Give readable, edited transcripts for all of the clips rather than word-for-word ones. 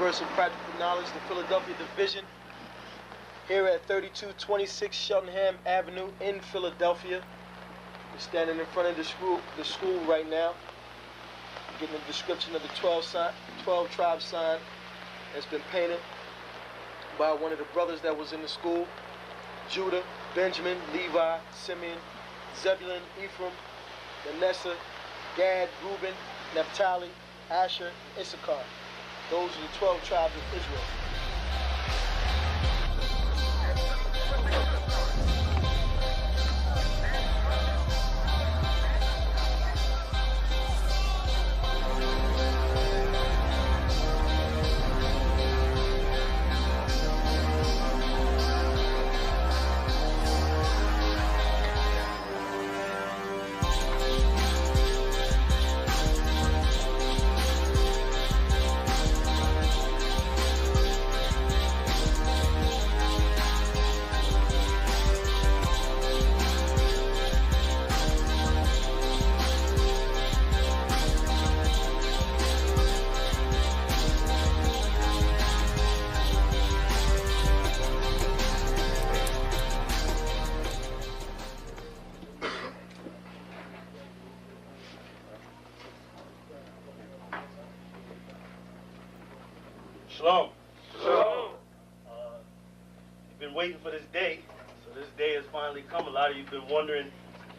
Universal Practical Knowledge, the Philadelphia Division, here at 3226 Cheltenham Avenue in Philadelphia. We're standing in front of the school right now, getting a description of the 12 tribe sign that's been painted by one of the brothers that was in the school: Judah, Benjamin, Levi, Simeon, Zebulun, Ephraim, Manasseh, Gad, Reuben, Naphtali, Asher, Issachar. Those are the 12 tribes of Israel. Shalom. Shalom. You've been waiting for this day, so this day has finally come. A lot of you have been wondering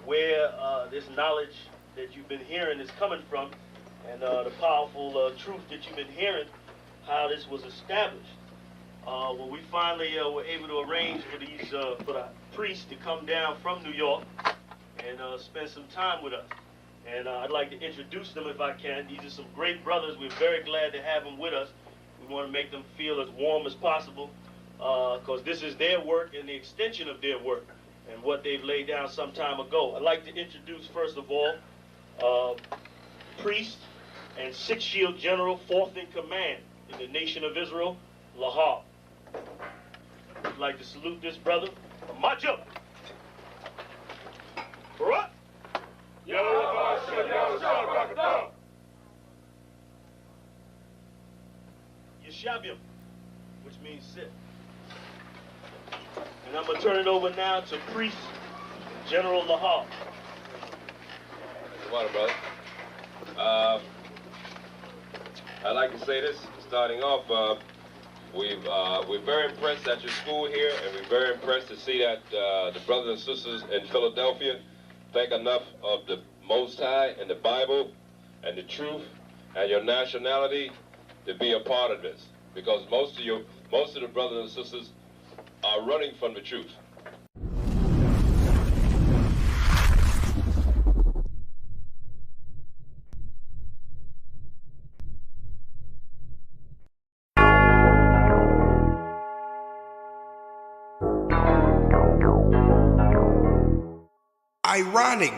where this knowledge that you've been hearing is coming from, and the powerful truth that you've been hearing, how this was established. Well, we finally were able to arrange for the priests to come down from New York and spend some time with us. And I'd like to introduce them if I can. These are some great brothers. We're very glad to have them with us. We want to make them feel as warm as possible, because this is their work and the extension of their work and what they've laid down some time ago. I'd like to introduce, first of all, priest and six-shield general, fourth in command in the nation of Israel, Lahab. I'd like to salute this brother, Majah. Barak. Yeshabim, which means sit. And I'm going to turn it over now to priest General Lahab. Water, brother. I'd like to say this, starting off, we're very impressed at your school here, and we're very impressed to see that the brothers and sisters in Philadelphia think enough of the Most High and the Bible and the truth and your nationality to be a part of this, because most of the brothers and sisters are running from the truth. Ironic.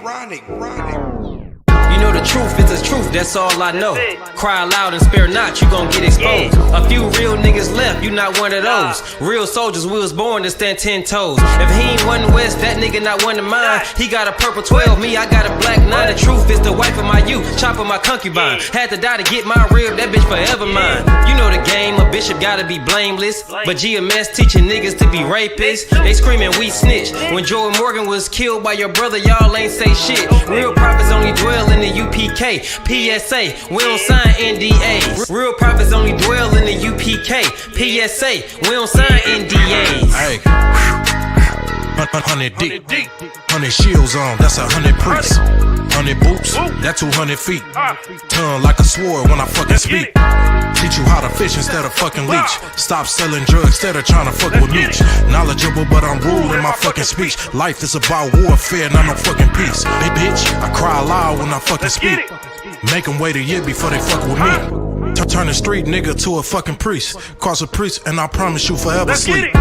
You know the truth is the truth, that's all I know. Cry loud and spare not, you gon' get exposed. A few real niggas left, you not one of those. Real soldiers, we was born to stand 10 toes. If he ain't one West, that nigga not one of mine. He got a purple 12, me, I got a black 9. The truth is the wife of my youth, chopper my concubine. Had to die to get my rib, that bitch forever mine. You know the game, a bishop gotta be blameless. But GMS teaching niggas to be rapists. They screaming we snitch. When Joel Morgan was killed by your brother, y'all ain't say shit. Real prophets only dwell in the UPK. PSA, we don't sign NDAs. Real prophets only dwell in the UPK. PSA, we don't sign NDAs. Hey, 100 deep, 100 shields on, that's 100 priests. 100 boots, that's 200 feet. Tongue like a sword when I fucking speak. Teach you how to fish instead of fucking leech. Stop selling drugs instead of trying to fuck with me. Knowledgeable, but I'm rude in my fucking speech. Life is about warfare, not no fucking peace. Hey bitch, I cry loud when I fucking speak. Make them wait a year before they fuck with me. Turn a street nigga to a fucking priest. Cross a priest and I promise you forever sleep.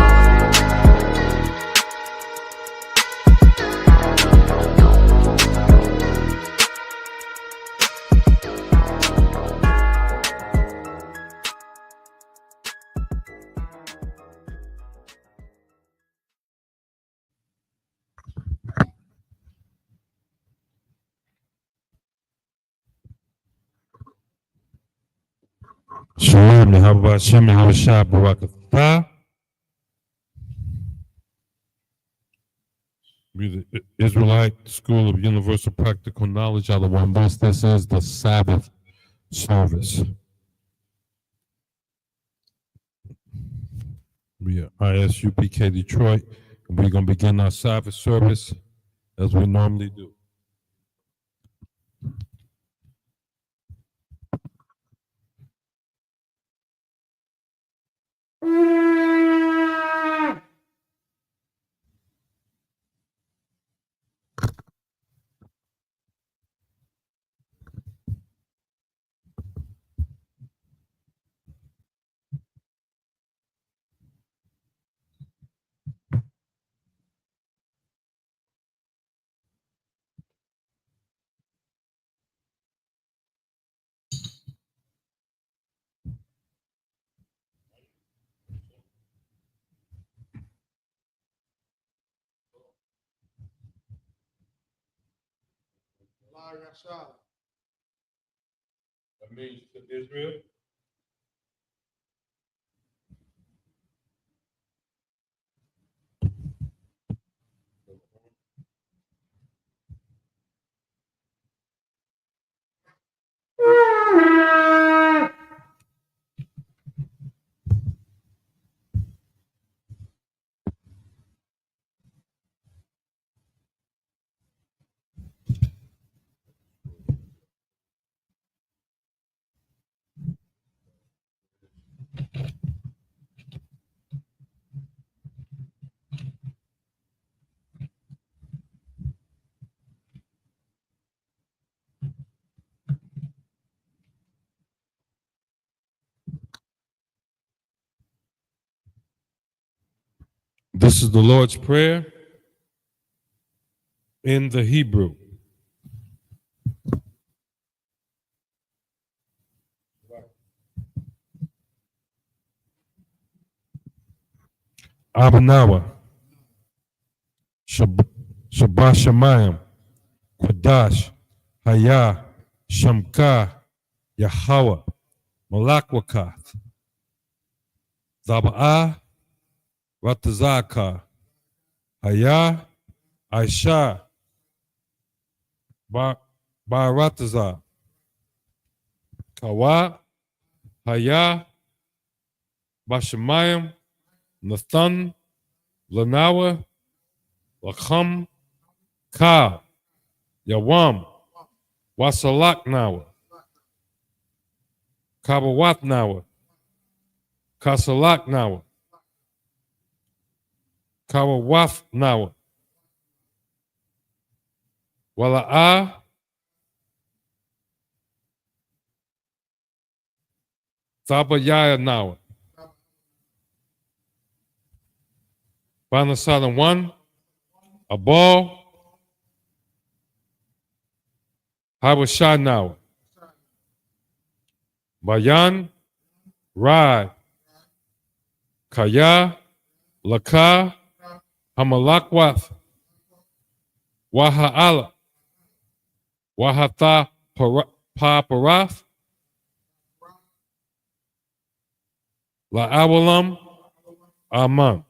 Sure. Shem, Yahweh Shem, Yahweh Shah, Barakatah. We the Israelite School of Universal Practical Knowledge out of Wambus. This is the Sabbath service. We are ISUPK Detroit, and we're going to begin our Sabbath service as we normally do. That means to Israel. This is the Lord's Prayer in the Hebrew. Abanawa, Shabbat Shemayim, Quadash, Haya, Shamka, Yahweh, Malakwakath, Zaba'ah, Ratazaka, Haya, Aisha, Baratazah, Kawa, Haya, Bashamayim, Nathan, Lanawa, Lacham, Ka, Yawam, Wasalak Nawa, Kabawat Nawa, Kasalak Nawa, Kawawaf Nawa, Wala'a, Zabayaya Nawa. Banasada 1, Abal, Habashah Nawa, Bayan, Rai, Kaya, Laka, Hamalakwath, Waha'ala, Wahata Paparath, La'awalam, Aman.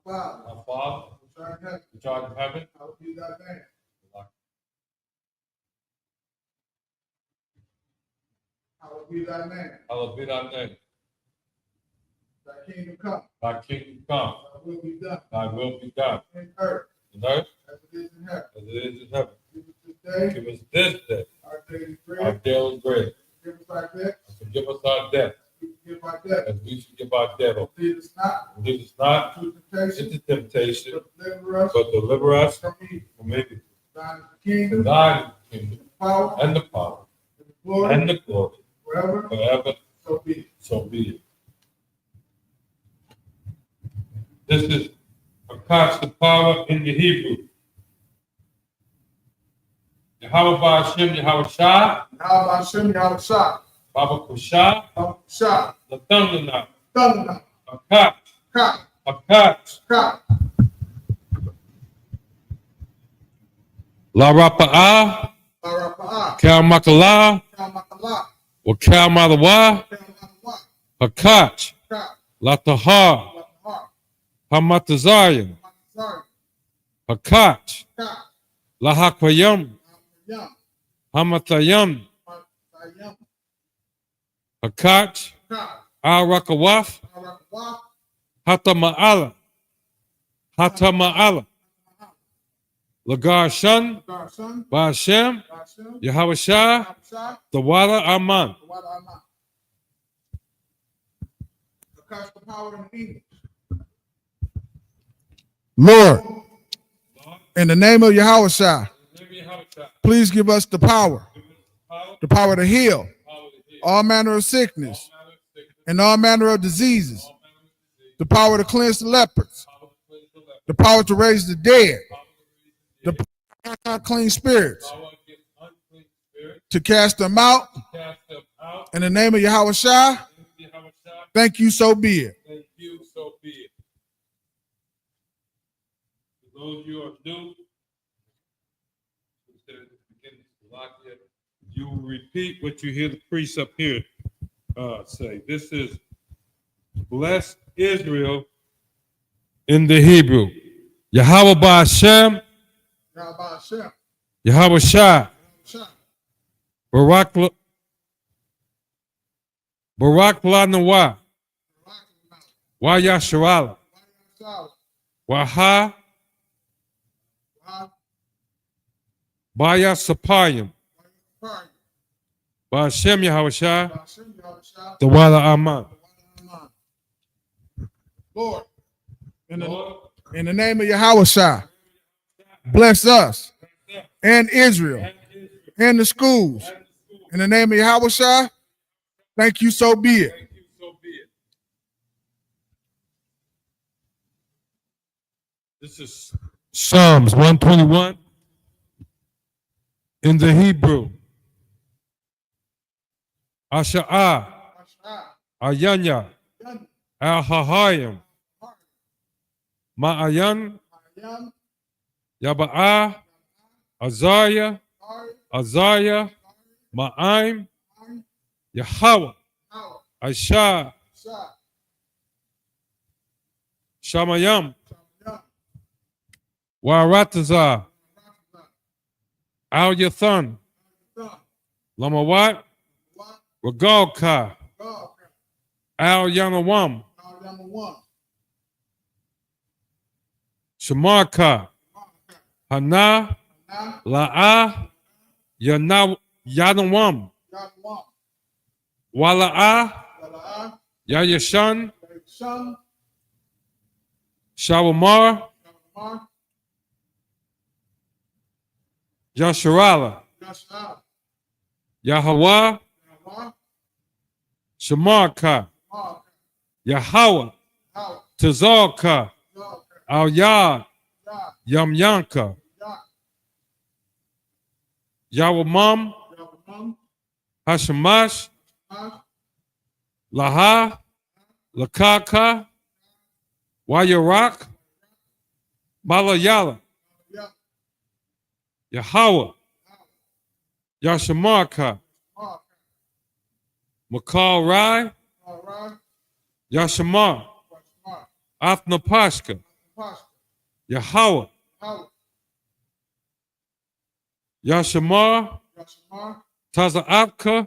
Our Father, which art in heaven, hallowed be thy name. Hallowed be thy name. Hallowed be thy name. Thy kingdom come. Thy kingdom come. Thy will be done. Thy will be done. In earth. In earth. As it is in heaven. As it is in heaven. Give us this day. Our daily bread. Our daily bread. Forgive us our debts. Forgive us our debts. As we forgive our debtors. Lead us not into temptation, but deliver us from evil. Thine is the kingdom, the power, and the glory, forever. So be it. This is a constant power in the Hebrew. Yahweh Ba'ashem, Yahweh Shah. Yahweh Ba'ashem, Yahweh Shah. Baba Kusha, the Thundana, a cat. La Rapa'a, Kal Makala, Wakal Madawa, Hakach, La Tahar, Hamatazarian, Hakach, La Hakwayam, Hamatayam, Hakach, Al Rakawaf, Hata Ma'ala, Hata Ma'ala, Lagar Shun, Ba'ashem, Yahweh Shah, Tawala Aman. Lord, in the name of Yahweh Shah, please give us the power to heal all manner of sickness and all manner of diseases, the power to cleanse the lepers, the power to raise the dead, the power to unclean spirits, to cast them out. In the name of Yahweh Shah, thank you, so be it. Thank you, so be it. For those of you who are new, you will repeat what you hear the priest up here say. This is bless Israel in the Hebrew. Yahweh Ba'ashem, Yahweh Shah, Barak Lanawa, Wa Yasharala, Waha, Baya Sapayim, Ba'ashem Yahweh Shah, the Wala Aman. Lord, in the name of Yahweh Shah, bless us and Israel and the schools. In the name of Yahweh Shah, thank you, so be it. This is Psalms 121 in the Hebrew. Asha'ah, Ayanya, Al-Hahayim, Ma'ayan, Yaba'ah, Azariah, Ma'aim, Yahweh, Aisha, Shamayam, Waratazah, Al Yathan, Lamawat, Ragalka, Al Yanawam, Shamarka, Hana, La'ah, Yanawam, Wala'ah, Yayashan, Shawamar, Yasharala, Yahweh, Shamarka, Yahweh, Tazarka, Al Yad, Yamyanka, Yawamam, Hashamash, Laha, Lakaka, Wayarak, Malayala, Yahweh, Yashamarka, Makal Rai, Yashamar, Afnapashka, Yahweh, Yashamar, Taza'apka,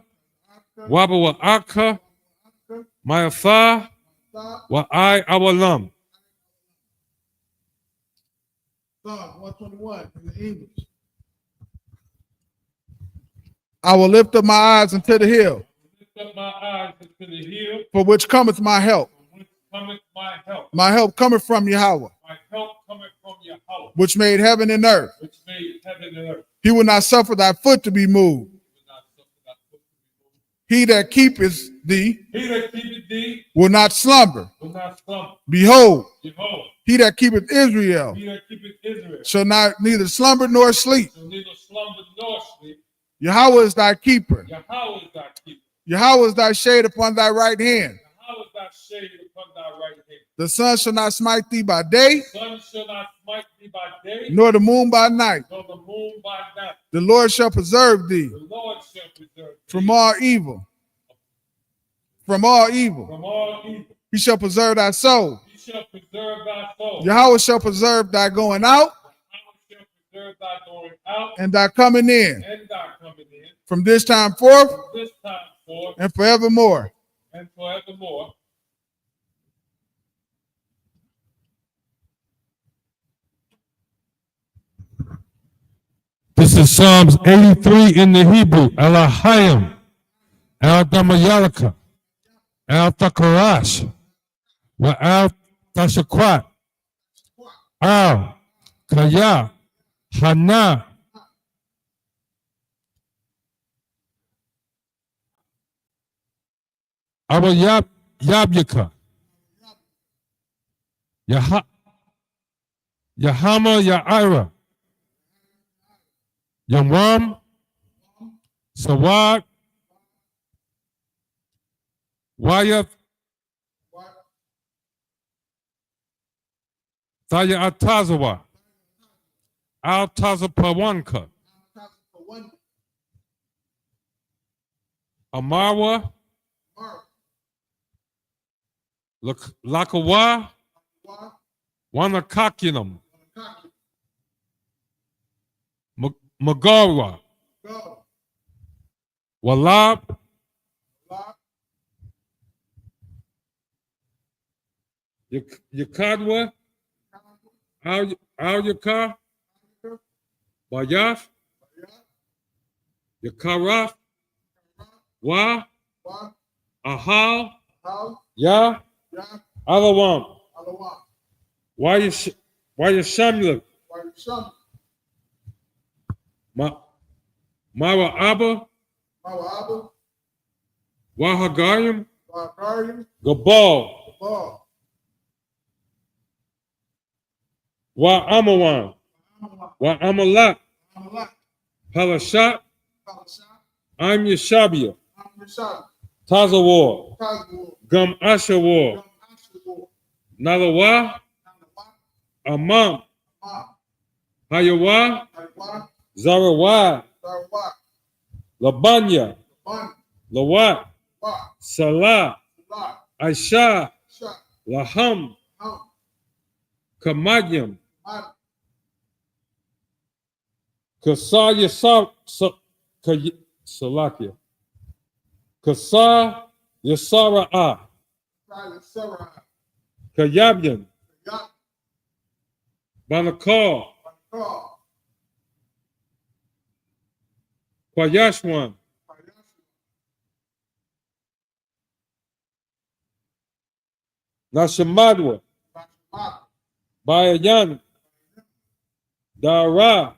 Wabawa'aka, Mayafa, Wa'ai Awalam. Psalm 121 in the English. I will lift up my eyes unto the hill, for which cometh my help. My help cometh from Yahweh, which made heaven and earth. He will not suffer thy foot to be moved. He that keepeth thee will not slumber. Behold, he that keepeth Israel shall not neither slumber nor sleep. Yahweh is thy keeper. Yahweh is thy shade upon thy right hand. The sun shall not smite thee by day, nor the moon by night. whom by night the Lord shall preserve thee the Lord shall preserve thee from all evil. From all evil. from all evil. He shall preserve thy soul. He shall preserve thy soul. Yahweh shall preserve thy going out Yahweh shall preserve thy going out and thy coming in and thy coming in from this time forth from this time forth and forevermore. and forevermore. This is Psalms 83 in the Hebrew. Elahayim, El Damayalaka, El Takarash, Wa El Tashakwat, Al Kaya, Hana, Abba Yabyaka, Yahama Ya'ira, Yamram, Sawad, Wayath, Thaya Atazawa, Al Tazapawanka, Amarwa, Lakawa, Wanakakinum, Magarwa, Walab, Yakadwa, Al Yakar, Bayaf, Yakaraf, Wa, Ahal, Ya, Alawam, Why you Shamlik, Mara Abba, Wahagayim, Gabal, Wa Amawan, Wa Amalak, Palashat, I'm Yeshabia, Tazawar, Gum Ashawar, Nalawa, Amam, Hayawa, Zarawa, Labanya, Lawat, Salah, Aisha, Laham, Kamadyam, Kasaya Salakia, Kasa Yasara, Kayabyan, Banakar, Kwayashwan, Nashamadwa, Bayayan, Dara,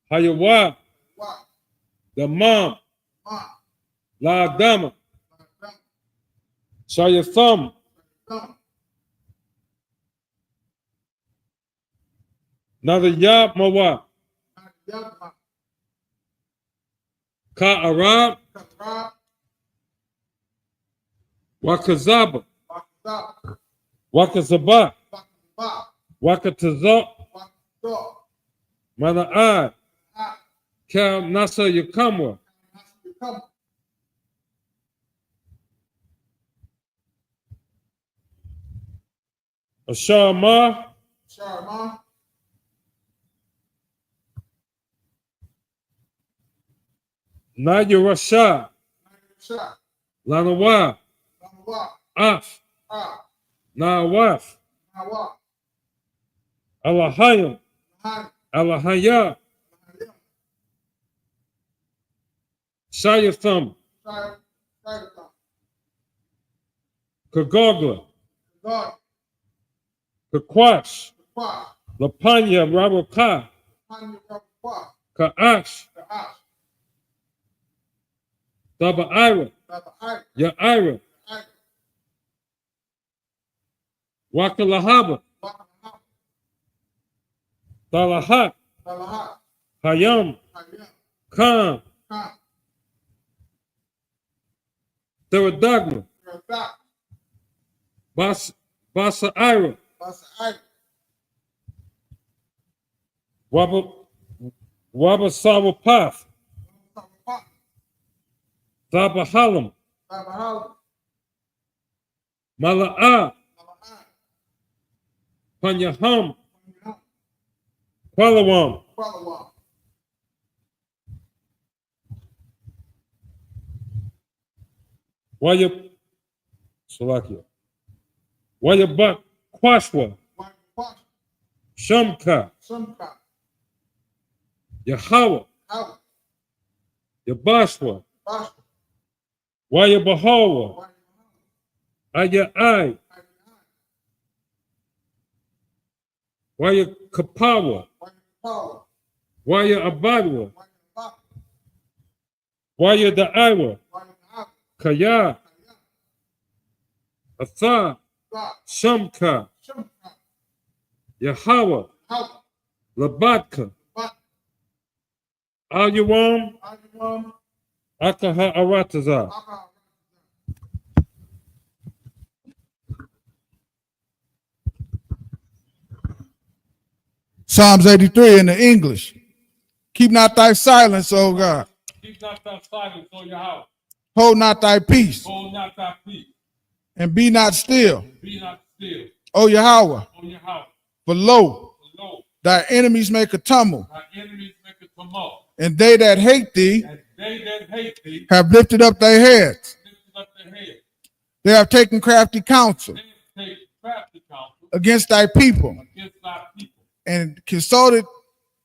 Hayawa, Damam, La Dama, Shayatham, Nadayab Mawa, Ka Arab, Wakazaba, Wakazaba, Wakataza, Mana'ad, Kal Nasa Yakamwa, Ashama, Nayurasha, Lanawa, Af, Nawaf, Alahayim, Alahaya, Shayatham, Kagogla, Kakwash, Lapanya Rabaka, Kaash, Daba Ira, Yaira, Wakalahaba, Talahat, Hayam, Khan, Teradagma, Basa Ira, Wabasawapath. Sabahalam. Mala'a. Panyaham. Qualawam. Waya Salakia. Wayabak Kwashwa. Shumka. Yahweh. Yabashwa. Wayabahawa. Ayai. Wayakapawa. Wayabadwa. Wayadaiwa. Kaya. Atha. Shumka. Yahweh. Labatka. Ayawam. Akaha Arataza. Psalms 83 in the English. Keep not thy silence, O God. Keep not thy silence, O Yahweh. Hold not thy peace. Hold not thy peace. And be not still. Be not still. O Yahweh. O Yahweh. For lo, Thy enemies make a tumult. Thy enemies make a tumult. And they that hate thee, And they that hate thee have lifted up their heads. lifted up their head. They have taken crafty counsel They take crafty counsel against thy people, against thy people. and consulted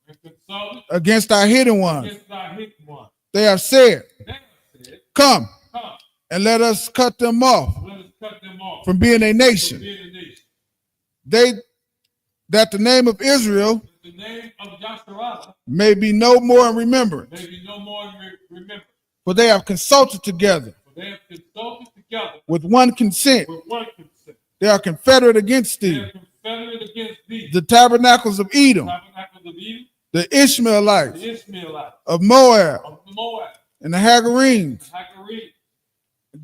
And consulted against thy hidden ones. against thy hidden one. They have said, They have said, come, come, and let us cut them off let us cut them off from being a from nation. being a nation. They that the name of Israel The name of Yasharallah may be no more in remembrance. may be no more remembered. For they have consulted together For they have consulted together with one consent. with one consent. They are confederate against They thee. are confederate against thee. The tabernacles of Edom, Tabernacles of Edom, the Ishmaelites the Ishmaelites of Moab, of Moab, and the Hagarenes, Hagarenes,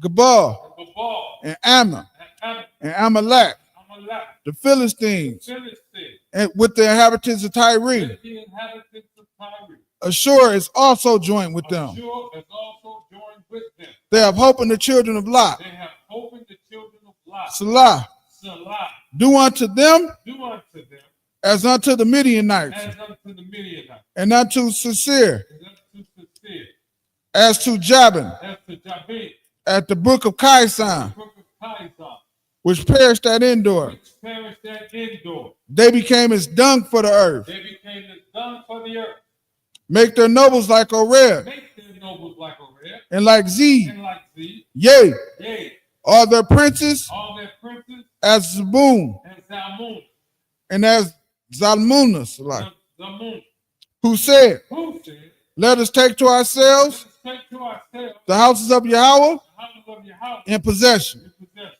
Gabal, and Babal, and Ammon, and and Amalek, Amalek, the Philistines, Philistine, and with the inhabitants of Tyre. with the inhabitants of Tyre. Ashur is also joined with them. Ashur is also joined with them. They have hope in the children of Lot. They have opened the children of Lot. Salah, Salah, do unto them do unto them as unto the Midianites, as unto the Midianites, and unto Sisir, as unto Sisir, as to Jabin, as to Jabin, at the brook of Kaisan, brook of Kaisar, which perished at Endor. which perished at Endor. They became as dung for the earth. They became as dung for the earth. Make their nobles like Oreb, Make their nobles like a red, and like Zeb. and like thee. Yea, Yea, all their princes all their princes as Zebun, and Zalmun, and as Zalmunus, Zalmun, who said, who said, let us take to ourselves let's take to ourselves the houses of Yahweh the houses of Yahweh in possession. in possession.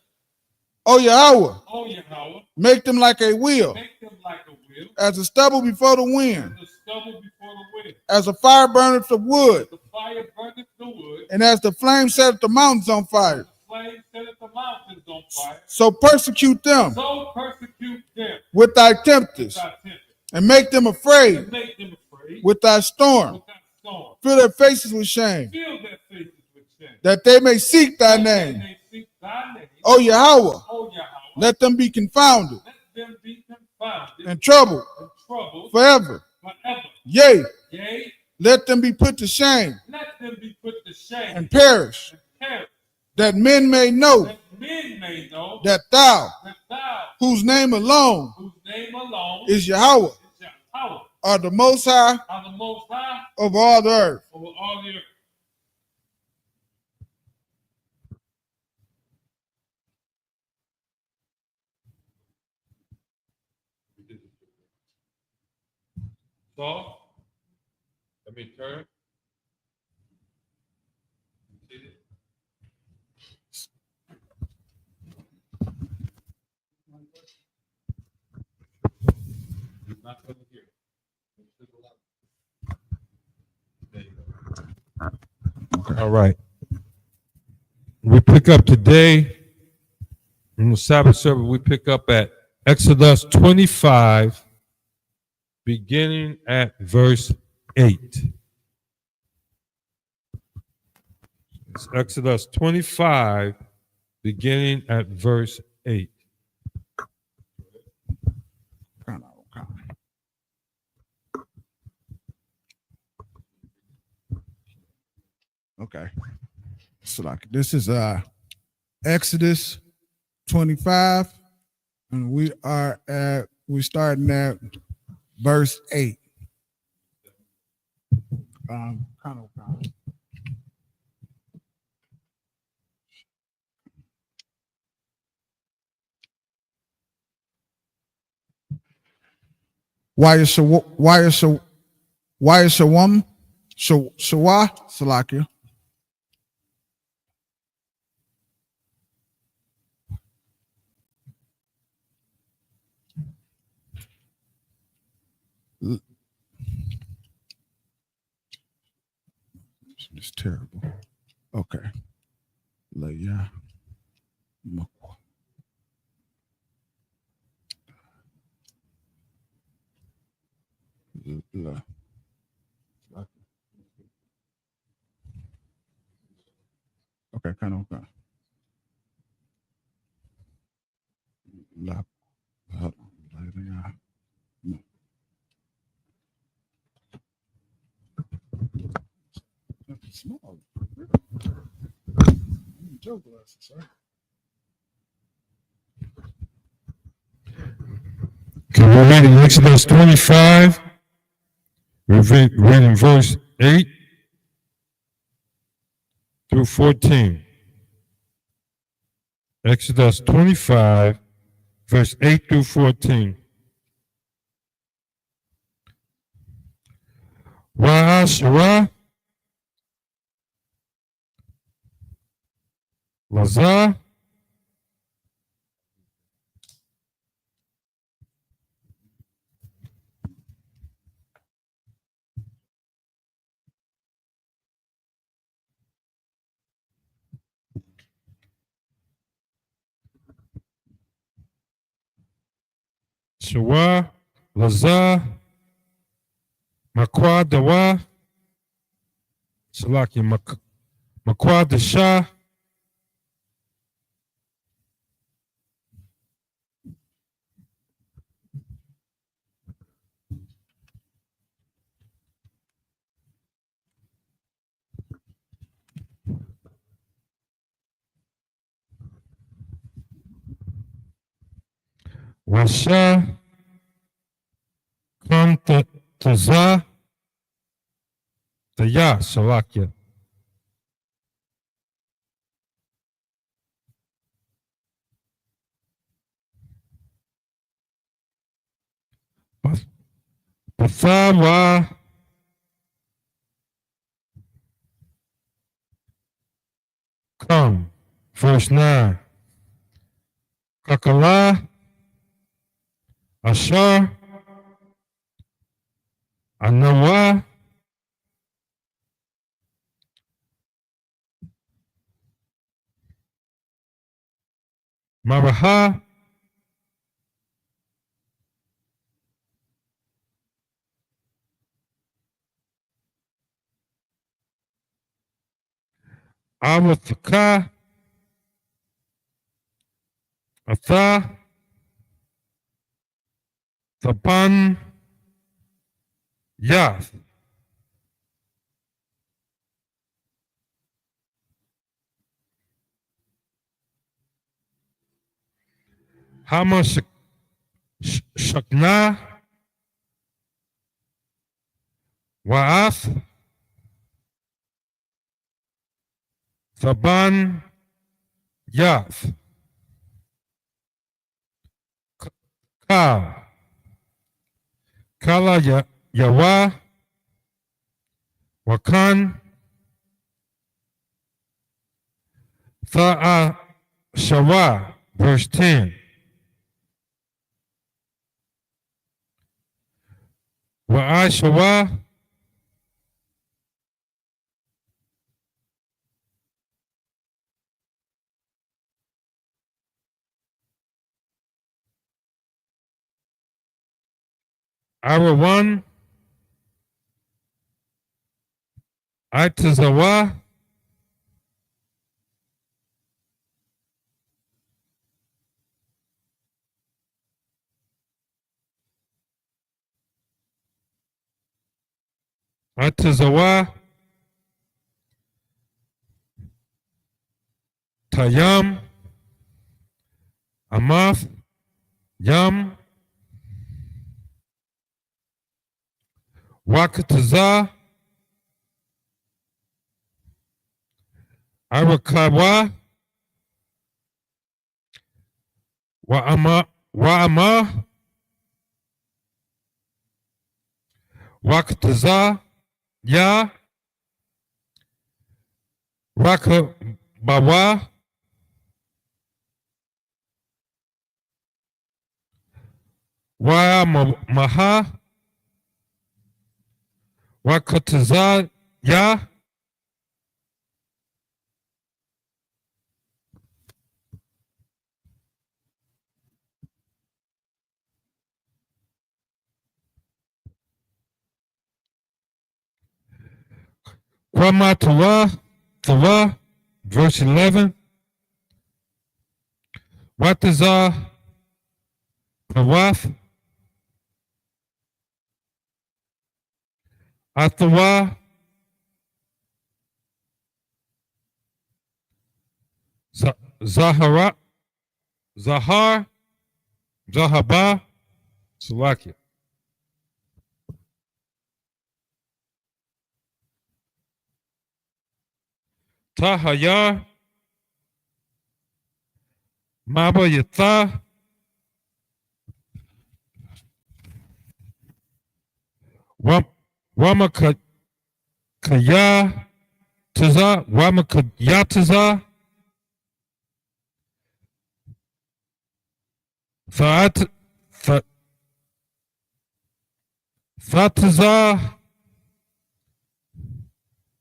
O Yahweh, O Yahweh, make them like a wheel, make them like a wheel, as a stubble before the wind, and the stubble before the wind. as a fire burneth the wood, The fire burneth the wood, and as the flame setteth the mountains on fire. the flame setteth the mountains on fire. So persecute them So persecute them with thy tempters, with thy temper, and make them afraid and make them afraid with thy storm. with thy storm. Fill their faces with shame, Fill their faces with shame. that they may seek thy That they name. may seek thy name. O Yahweh, O Yahweh, let them be confounded let them be confounded and troubled and troubled forever. forever. Yea, Yea, let them be put to shame let them be put to shame and perish, and perish, that men may know that men may know that thou, that thou, whose name alone whose name alone is Yahweh, is Yahweh, are the most high are the most high of all the earth. over all the earth. So, let me turn. Not over here. There you go. All right. We pick up today in the Sabbath service. We pick up at Exodus 25, beginning at verse 8. It's Exodus 25, beginning at verse 8. Okay. So like this is Exodus 25, and we're starting at verse 8. Kind of. Why is Shawam? Shawa Salakia. It's terrible. Okay. Yeah. Okay, kind of. Small. Joe glasses, right? Okay, we're reading Exodus 25. We're reading verse 8 through 14. Exodus 25, verse 8 through 14. Wa'ashara Lazar Shawa Lazar Makwa Dawa Salaki Makwa Dasha Washa Kam Taza Daya Salakia Pathawa Kam. Verse 9. Kakala Ashar Anawa Maraha Avathaka Atha Tapan Yath Hama Shakna Wa'ath Taban Yath Ka Kala Yawa Wakan Tha'a Shawa. Verse 10. Wa'a Shawa Arawan Itazawa. Itazawa. Tayam. Amath. Yam. Wakataza. Arakawa. Wa'ama. Wa'ama. Wakataza. Ya. Rakabawa. Wa'amaha. Wakataza. Ya. Kwama Tawa, verse 11. Wataza Pawath. Athawa. Zahara. Zahar. Zahaba. Salakia. Tahayar. Maba Yatha. Wamakaya Taza. Wamakayataza. Thataza.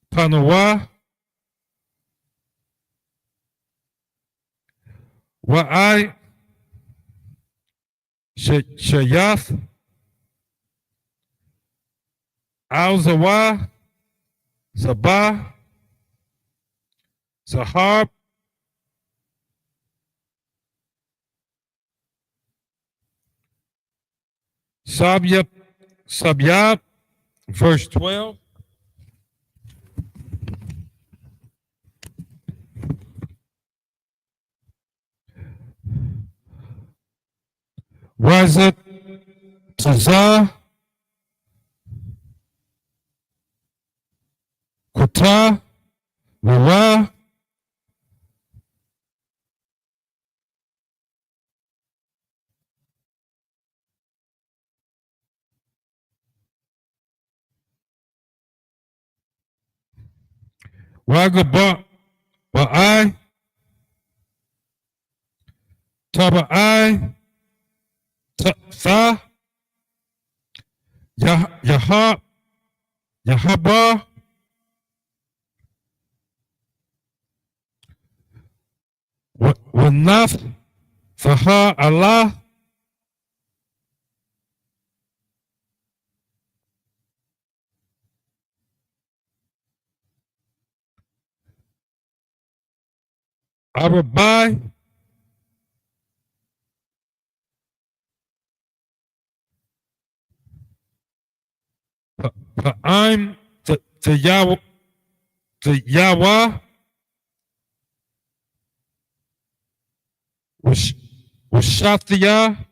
Panawa. Wa'ai. Shayath. Al-Zawa. Sabah. Sahab. Sabyab. Verse 12. Razat Taza. Kota. Wara. Wagaba. Ba'ai. Taba'ai. Tha. Yahaba. Wanath. Faha Allah. Arabai. Pa'im. Yawa. Washathia.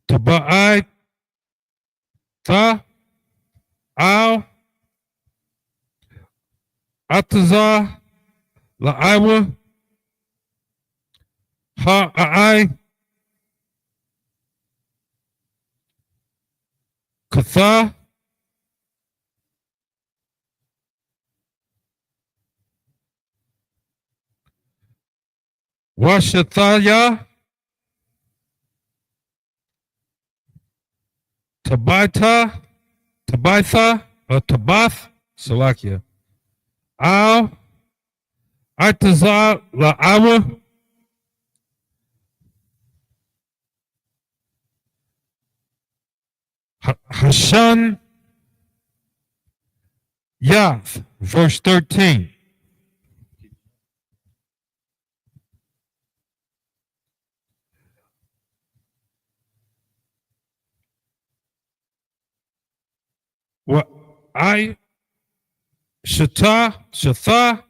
Taba'ai. Ta. Al. Ataza. La'aiwa. Ha'ai. Katha. Washathaya. Tabaitha. Tabath. Salakia. Al. Ataza. La'aiwa. Hashan Yath, verse 13. What I Shatha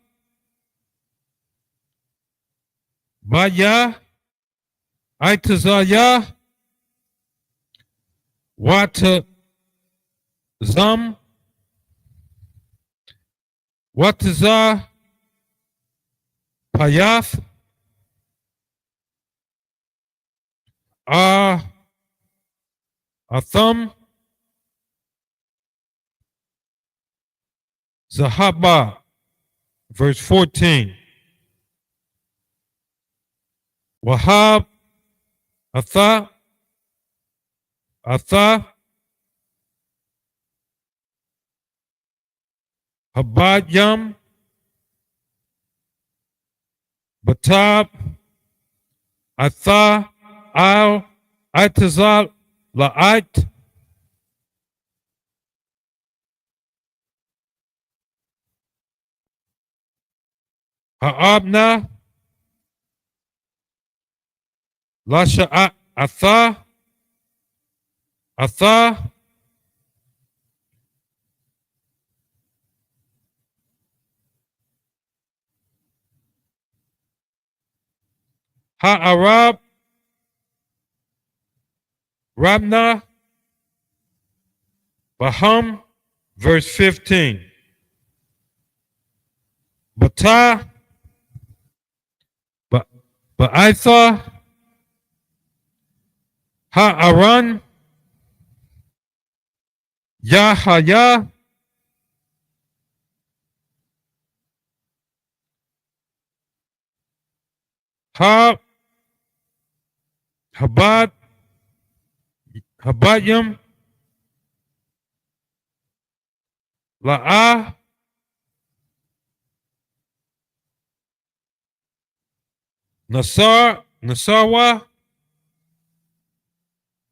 Baya Itazaya Wata Zam Wataza Payath Atham Zahaba, verse 14. Wahab Atha Habadyam Batab Atha Al Itazal La'at Ha'abna Lasha Atha Ha'arab Rabna Baham, verse 15. Bata Ba'itha Ha'aran Yahaya Habadyam La'ah Nasarwa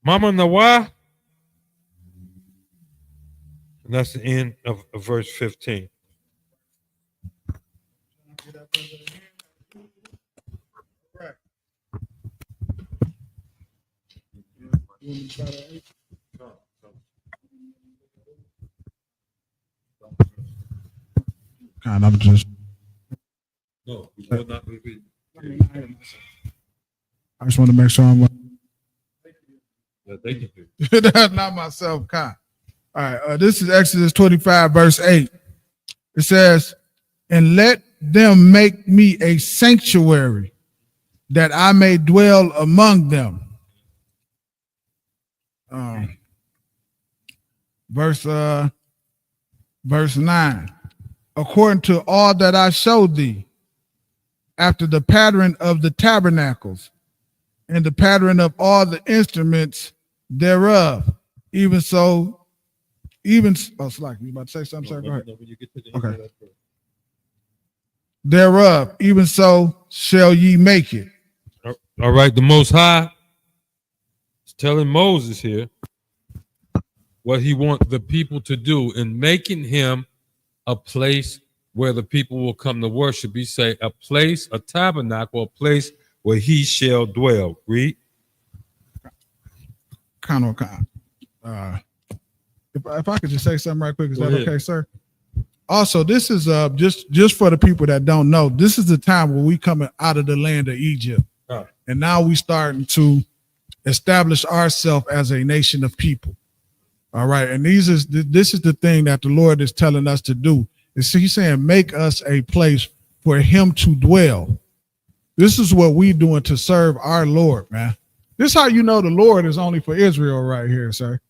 Mama Nawa. And that's the end of verse 15. God, I'm just. No, we will not repeat. I just want to make sure I'm. Yeah, they can do. That's not myself, Con. All right, this is Exodus 25, verse 8. It says, "And let them make me a sanctuary, that I may dwell among them." Verse 9. "According to all that I showed thee, after the pattern of the tabernacles, and the pattern of all the instruments thereof, even so, Slack, you about to say something, sir? Go ahead. Okay. Thereof, even so shall ye make it." All right, the Most High is telling Moses here what he wants the people to do in making him a place where the people will come to worship. He say a place, a tabernacle, a place where he shall dwell. Read. If I could just say something right quick, is that okay, sir? Also, this is just for the people that don't know, this is the time where we coming out of the land of Egypt. And now we starting to establish ourselves as a nation of people. All right. And this is the thing that the Lord is telling us to do. He's saying, make us a place for him to dwell. This is what we doing to serve our Lord, man. This is how you know the Lord is only for Israel right here, sir.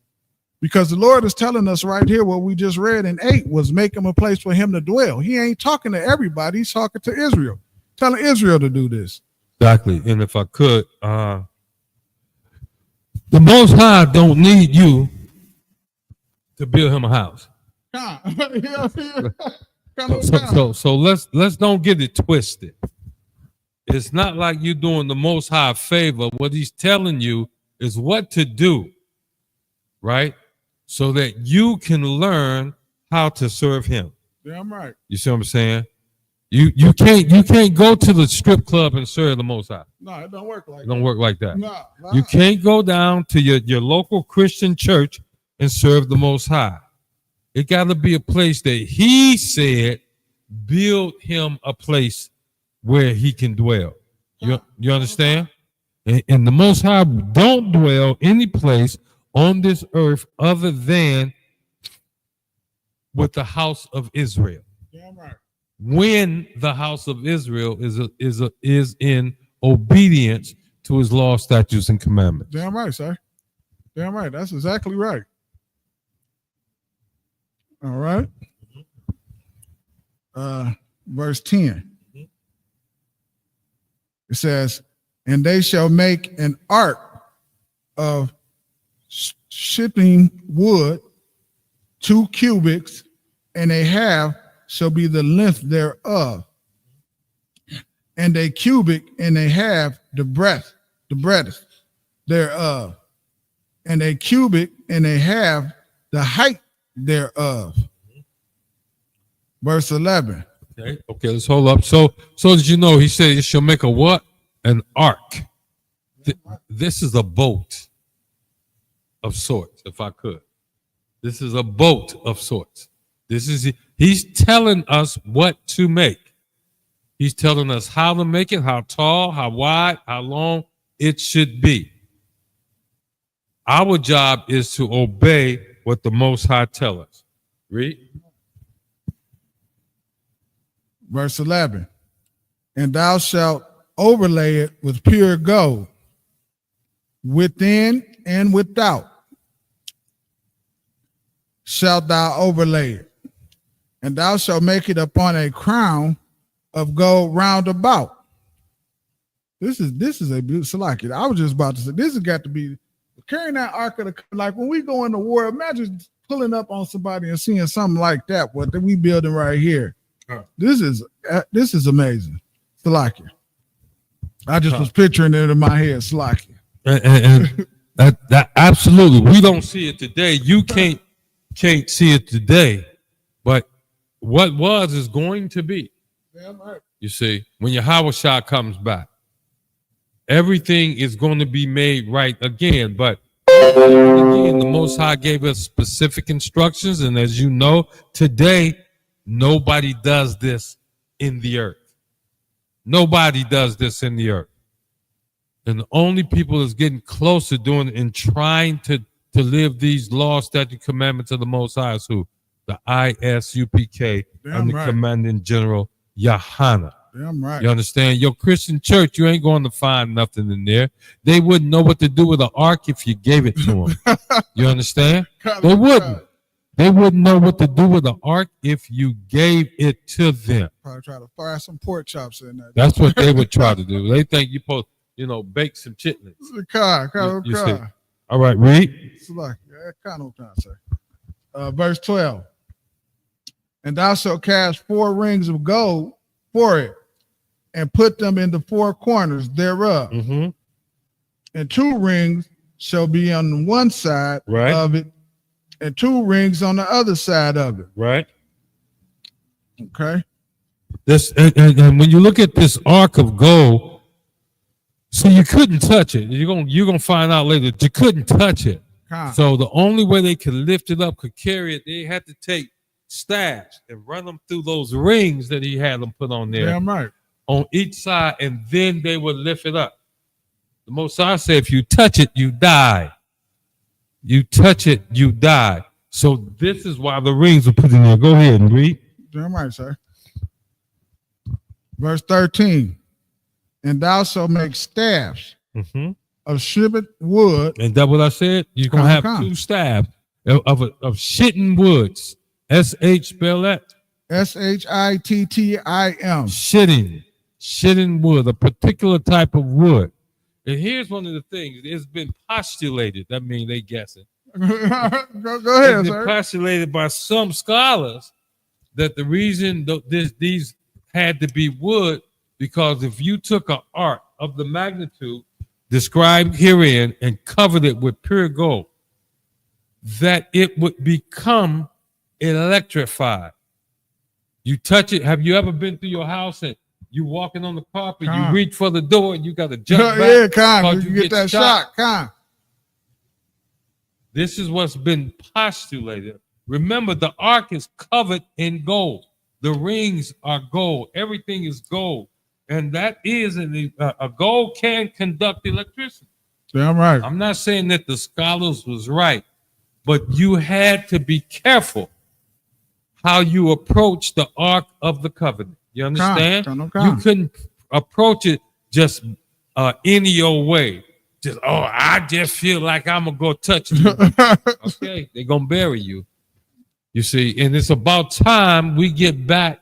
Because the Lord is telling us right here what we just read in 8 was make him a place for him to dwell. He ain't talking to everybody. He's talking to Israel, telling Israel to do this. Exactly. And if I could, the Most High don't need you to build him a house. So let's don't get it twisted. It's not like you're doing the Most High a favor. What he's telling you is what to do, right? so that you can learn how to serve him. Damn right. You see what I'm saying? You can't go to the strip club and serve the Most High. No, it don't work like that. It don't work like that. No. You can't go down to your local Christian church and serve the Most High. It got to be a place that he said, build him a place where he can dwell. You understand? And the Most High don't dwell any place on this earth other than with the house of Israel. Damn right. When the house of Israel is in obedience to his law, statutes, and commandments. Damn right, sir. Damn right. That's exactly right. All right. Verse 10. It says, and they shall make an ark of shipping wood, 2 cubits, and a half shall be the length thereof, and a cubit and a half the breadth thereof, and a cubit and a half the height thereof. Verse 11. Okay, let's hold up. So did you know he said it shall make a what? An ark. This is a boat of sorts, if I could. This is a boat of sorts. He's telling us what to make. He's telling us how to make it, how tall, how wide, how long it should be. Our job is to obey what the Most High tells us. Read. Verse 11. And thou shalt overlay it with pure gold, within and without shalt thou overlay it. And thou shalt make it upon a crown of gold round about. This is a beautiful, like it. I was just about to say, this has got to be carrying that ark of the, like when we go in the war, imagine pulling up on somebody and seeing something like that, what we building right here. This is amazing. Salakia. I just was picturing it in my head, Salakia. And that absolutely, we don't see it today. You can't see it today, but what was is going to be. Damn right. You see, when Yahawashi comes back, everything is going to be made right again. But again, the Most High gave us specific instructions, and as you know, today nobody does this in the earth. Nobody does this in the earth. And the only people that's getting close to doing it and trying to live these laws, statute, commandments of the Most High is who? The ISUPK and the Commanding General Yahanna. Damn right. You understand? Your Christian church, you ain't going to find nothing in there. They wouldn't know what to do with the ark if you gave it to them. You understand? They wouldn't. They wouldn't know what to do with the ark if you gave it to them. Probably try to fry some pork chops in there. That's what they would try to do. They think you're supposed, bake some chitlins. You see. All right, read. Verse 12. And thou shalt cast 4 rings of gold for it, and put them in the 4 corners thereof. Mm-hmm. And 2 rings shall be on one side of it, and 2 rings on the other side of it. Right. Okay. This and when you look at this ark of gold, so you couldn't touch it. You're gonna find out later that you couldn't touch it. So the only way they could lift it up, could carry it, they had to take staffs and run them through those rings that he had them put on there. Damn right. On each side, and then they would lift it up. The Most High said, if you touch it, you die. You touch it, you die. So this is why the rings are put in there. Go ahead and read. Damn right, sir. Verse 13. And thou shalt make staffs of shivered wood. And that what I said? You're going to have 2 staffs of shitting woods. S-H spell that? S-H-I-T-T-I-M. Shitting wood, a particular type of wood. And here's one of the things. It's been postulated. That means they guessing. Go ahead, it's been postulated by some scholars that the reason these had to be wood, because if you took an ark of the magnitude described herein and covered it with pure gold, that it would become electrified. You touch it. Have you ever been through your house and you walking on the carpet, you reach for the door and you got to jump back? Yeah, you get that shock. This is what's been postulated. Remember, the ark is covered in gold. The rings are gold. Everything is gold. And that is a gold can conduct electricity. Damn right. I'm not saying that the scholars was right, but you had to be careful how you approach the Ark of the Covenant. You understand? You couldn't approach it just any old way. Just, I just feel like I'm going to go touch you. Okay, they're going to bury you. You see, and it's about time we get back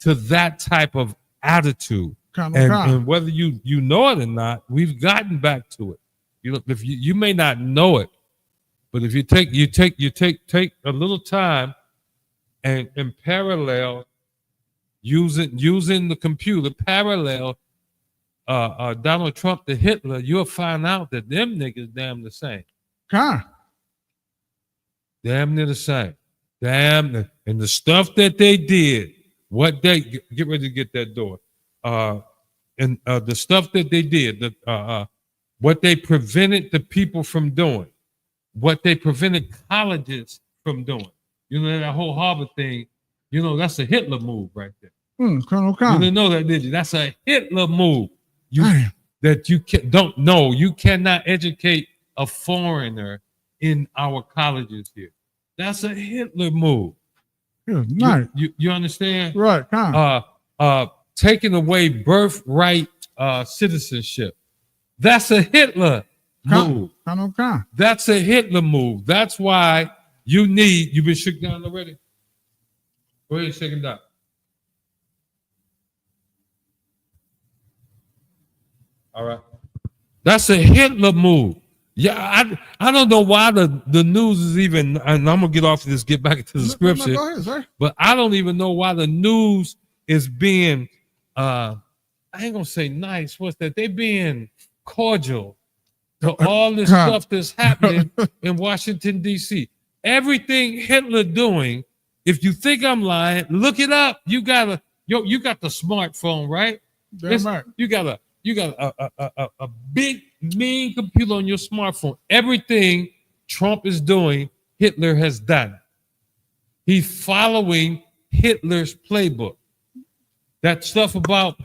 to that type of attitude. And whether you know it or not, we've gotten back to it. If you may not know it, but if you take a little time and parallel using the computer, parallel Donald Trump to Hitler, you'll find out that them niggas damn the same. Damn near the same. Damn, and the stuff that they did, what they get ready to get that door, and the stuff that they did, what they prevented the people from doing, what they prevented colleges from doing. You know, that whole Harvard thing, you know, that's a Hitler move right there. You didn't know that, did you? That's a Hitler move. That you don't know. You cannot educate a foreigner in our colleges here. That's a Hitler move. You understand? Right. Taking away birthright citizenship. That's a Hitler move. That's a Hitler move. That's why you've been shook down already. Go ahead and shake him down. All right. That's a Hitler move. Yeah, I don't know why the news is even, and I'm gonna get off of this, get back into the scripture. No, go ahead, sir. But I don't even know why the news is being I ain't gonna say nice. What's that? They being cordial to all this stuff that's happening in Washington, D.C. Everything Hitler doing, if you think I'm lying, look it up. You got the smartphone, right? Right. You got a big mean computer on your smartphone. Everything Trump is doing, Hitler has done. He's following Hitler's playbook. That stuff about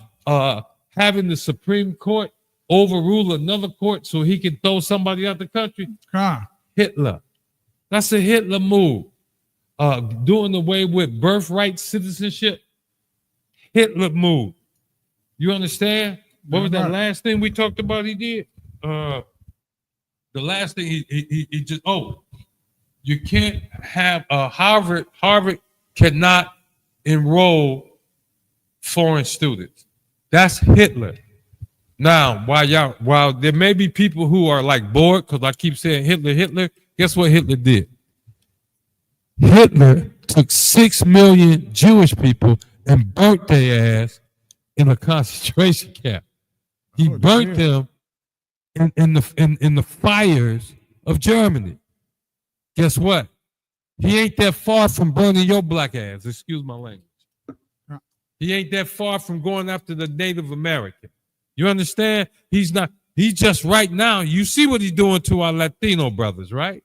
having the Supreme Court overrule another court so he can throw somebody out the country. Hitler. That's a Hitler move. Doing away with birthright citizenship. Hitler move. You understand? What was that last thing we talked about he did? The last thing he just, you can't have Harvard cannot enroll foreign students. That's Hitler. Now, while there may be people who are like bored, because I keep saying Hitler, guess what Hitler did? Hitler took 6 million Jewish people and burnt their ass in a concentration camp. He burnt them in the fires of Germany. Guess what? He ain't that far from burning your black ass. Excuse my language. He ain't that far from going after the Native American. You understand? He's not. He's just right now. You see what he's doing to our Latino brothers, right?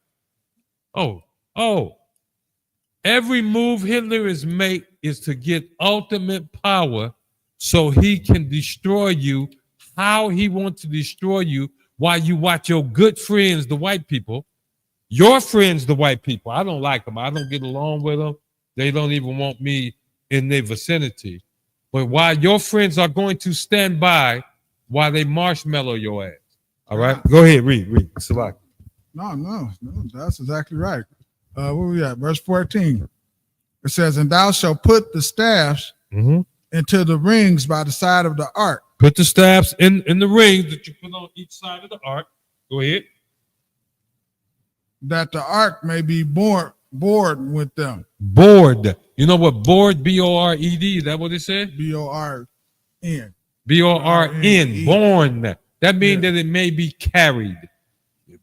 Every move Hitler is make is to get ultimate power so he can destroy you how he wants to destroy you while you watch your good friends, the white people, your friends, the white people. I don't like them. I don't get along with them. They don't even want me in their vicinity. But while your friends are going to stand by while they marshmallow your ass. All right? Go ahead, read. Salaki. No, that's exactly right. Where we at? Verse 14. It says, and thou shalt put the staffs into the rings by the side of the ark. Put the staffs in the rings that you put on each side of the ark. Go ahead. That the ark may be bored with them. Bored. You know what bored, B-O-R-E-D, is that what it said? B-O-R-N. B-O-R-N, born. That means that it may be carried.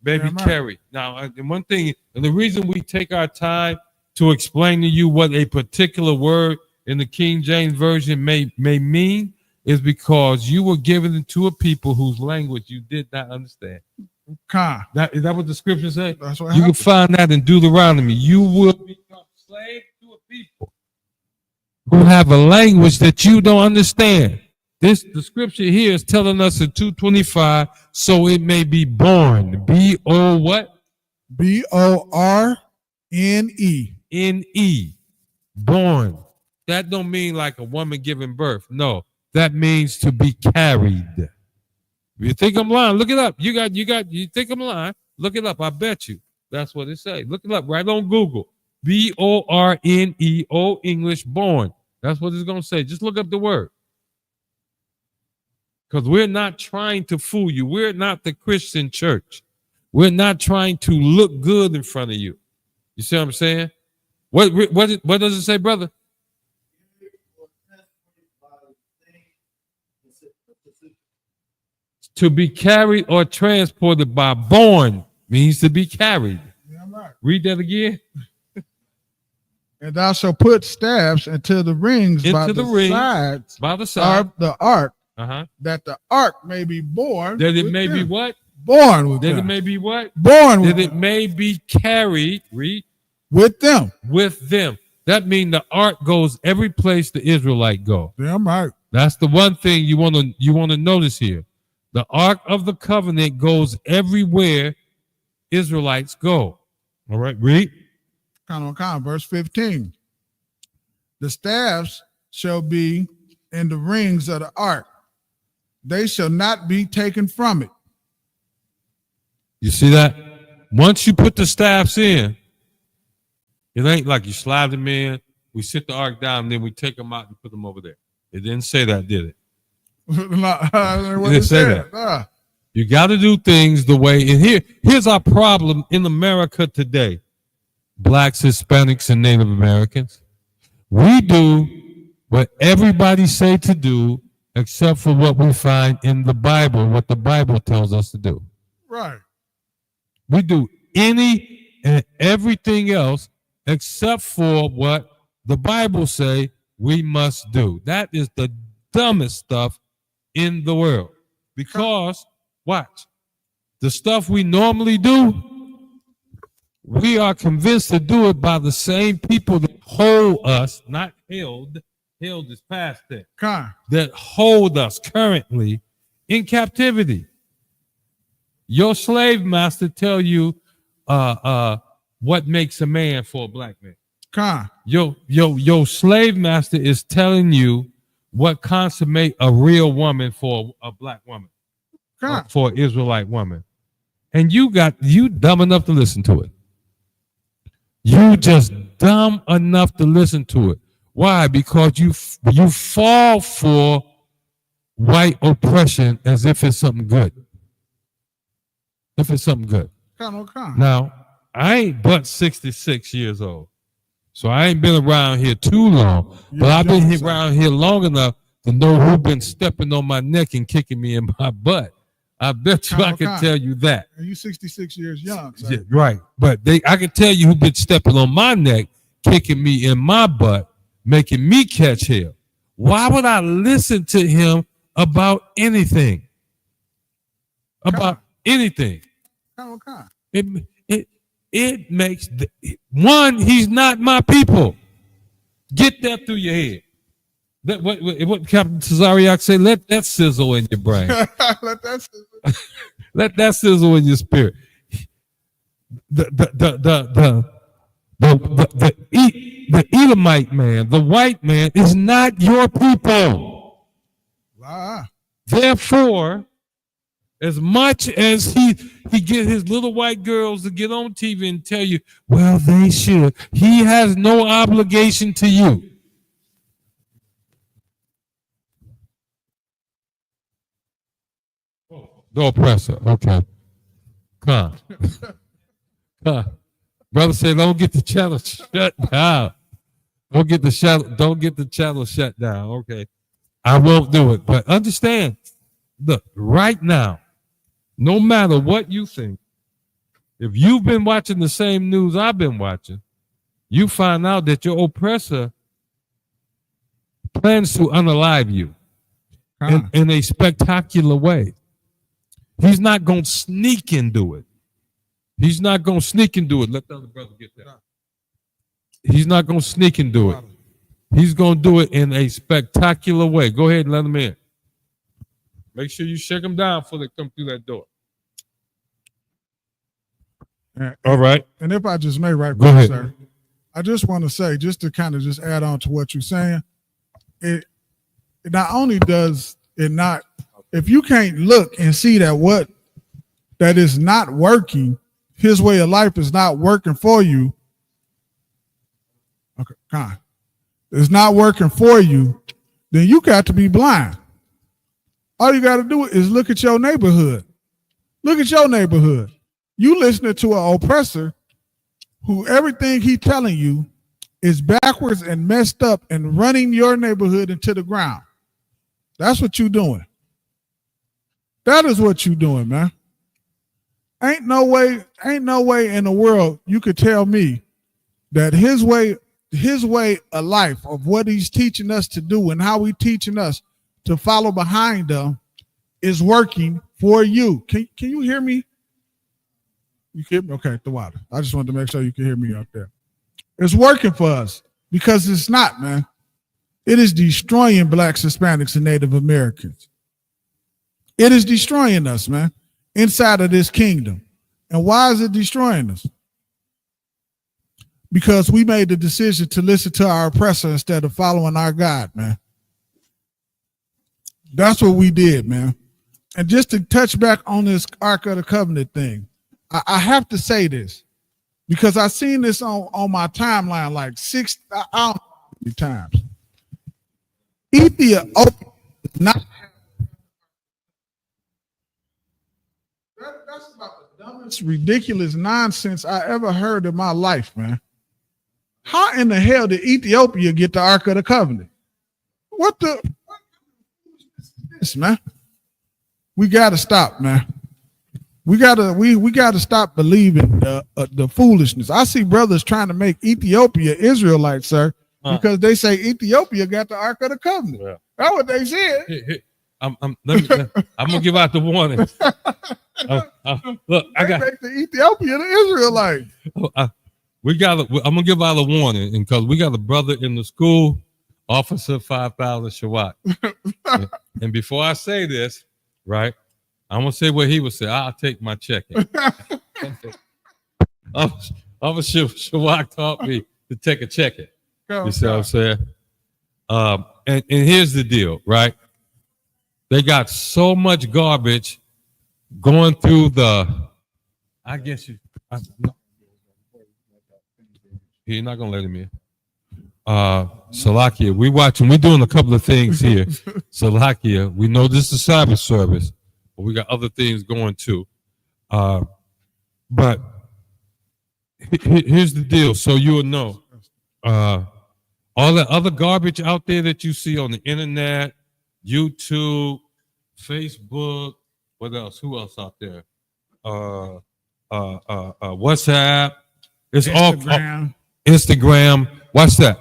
Baby carry. Now, and one thing, and the reason we take our time to explain to you what a particular word in the King James Version may mean is because you were given it to a people whose language you did not understand. Is that what the scripture says? That's what you can find that in Deuteronomy. You will become slave to a people who have a language that you don't understand. The scripture here is telling us in 2:25, so it may be born. B-O what? B-O-R-N-E. N-E. Born. That don't mean like a woman giving birth. No, that means to be carried. If you think I'm lying, look it up. You think I'm lying? Look it up. I bet you. That's what it says. Look it up right on Google. B-O-R-N-E-O English born. That's what it's going to say. Just look up the word. Because we're not trying to fool you. We're not the Christian church. We're not trying to look good in front of you. You see what I'm saying? What does it say, brother? To be carried or transported by born means to be carried. Yeah, right. Read that again. And thou shalt put staffs into the rings by the side of the ark, that the ark may be born. That it may be what? Born with them. That it may be what? Born with them. That it may be carried. Read. With them. With them. That means the ark goes every place the Israelite go. Damn right. That's the one thing you want to notice here. The Ark of the Covenant goes everywhere Israelites go. All right, read. Verse 15. The staffs shall be in the rings of the ark. They shall not be taken from it. You see that? Once you put the staffs in, it ain't like you slide them in, we sit the ark down, and then we take them out and put them over there. It didn't say that, did it? You got to do things the way. And here's our problem in America today. Blacks, Hispanics, and Native Americans. We do what everybody say to do, except for what we find in the Bible, what the Bible tells us to do. Right. We do any and everything else except for what the Bible say we must do. That is the dumbest stuff in the world. Because, watch, the stuff we normally do, we are convinced to do it by the same people that hold us, not held is past tense, that hold us currently in captivity. Your slave master tell you what makes a man for a black man. Your slave master is telling you what consummate a real woman for a black woman, for an Israelite woman. And you dumb enough to listen to it. You just dumb enough to listen to it. Why? Because you fall for white oppression as if it's something good. If it's something good. Now, I ain't but 66 years old. So I ain't been around here too long, but I've been around here long enough to know who's been stepping on my neck and kicking me in my butt. I bet you I can tell you that. And you 66 years young. So. Yeah, right. But I can tell you who's been stepping on my neck, kicking me in my butt, making me catch hell. Why would I listen to him about anything? About anything. It makes he's not my people. Get that through your head. What Captain Cesariak say? Let that sizzle in your brain. Let that sizzle in your spirit. The Edomite man, the white man, is not your people. Wow. Therefore, as much as he get his little white girls to get on TV and tell you, well, they should, he has no obligation to you. The oppressor. Okay. Come on. Brother said, don't get the channel shut down. Don't get the channel shut down. Okay. I won't do it. But understand, look, right now, no matter what you think, if you've been watching the same news I've been watching, you find out that your oppressor plans to unalive you in a spectacular way. He's not going to sneak and do it. He's not going to sneak and do it. Let the other brother get that. He's not going to sneak and do it. He's going to do it in a spectacular way. Go ahead and let him in. Make sure you shake them down before they come through that door. All right. And if I just may, right, go ahead, sir. I just want to say, just to kind of just add on to what you're saying, it not only does it not, if you can't look and see that that is not working, his way of life is not working for you. Okay, kind. It's not working for you, then you got to be blind. All you got to do is look at your neighborhood. Look at your neighborhood. You listening to an oppressor who everything he's telling you is backwards and messed up and running your neighborhood into the ground. That's what you're doing. That is what you're doing, man. Ain't no way in the world you could tell me that his way of life, of what he's teaching us to do and how he's teaching us to follow behind them, is working for you. Can you hear me? You hear me? Okay, the water. I just wanted to make sure you can hear me out there. It's working for us because it's not, man. It is destroying blacks, Hispanics, and Native Americans. It is destroying us, man, inside of this kingdom. And why is it destroying us? Because we made the decision to listen to our oppressor instead of following our God, man. That's what we did, man. And just to touch back on this Ark of the Covenant thing, I have to say this because I've seen this on my timeline like I don't know how many times. Ethiopia is not. That's about the dumbest, ridiculous nonsense I ever heard in my life, man. How in the hell did Ethiopia get the Ark of the Covenant? What is this, man? We gotta stop, man. We gotta stop believing the foolishness. I see brothers trying to make Ethiopia Israelites, sir, because they say Ethiopia got the Ark of the Covenant. Yeah. That's what they said. I'm gonna give out the warning. Look, I got make the Ethiopia the Israelite. I'm gonna give out a warning, because we got a brother in the school, Officer 5000 Shawat. And before I say this, right, I'm gonna say what he would say. I'll take my check-in. Officer Shawat taught me to take a check-in. You see what I'm saying? And here's the deal, right? They got so much garbage going through you're not gonna let him in. Salakia, we're doing a couple of things here. Salakia, we know this is Sabbath service, but we got other things going too. But here's the deal, so you'll know. All the other garbage out there that you see on the internet, YouTube, Facebook, what else? Who else out there? WhatsApp. It's Instagram. All Instagram. Watch that.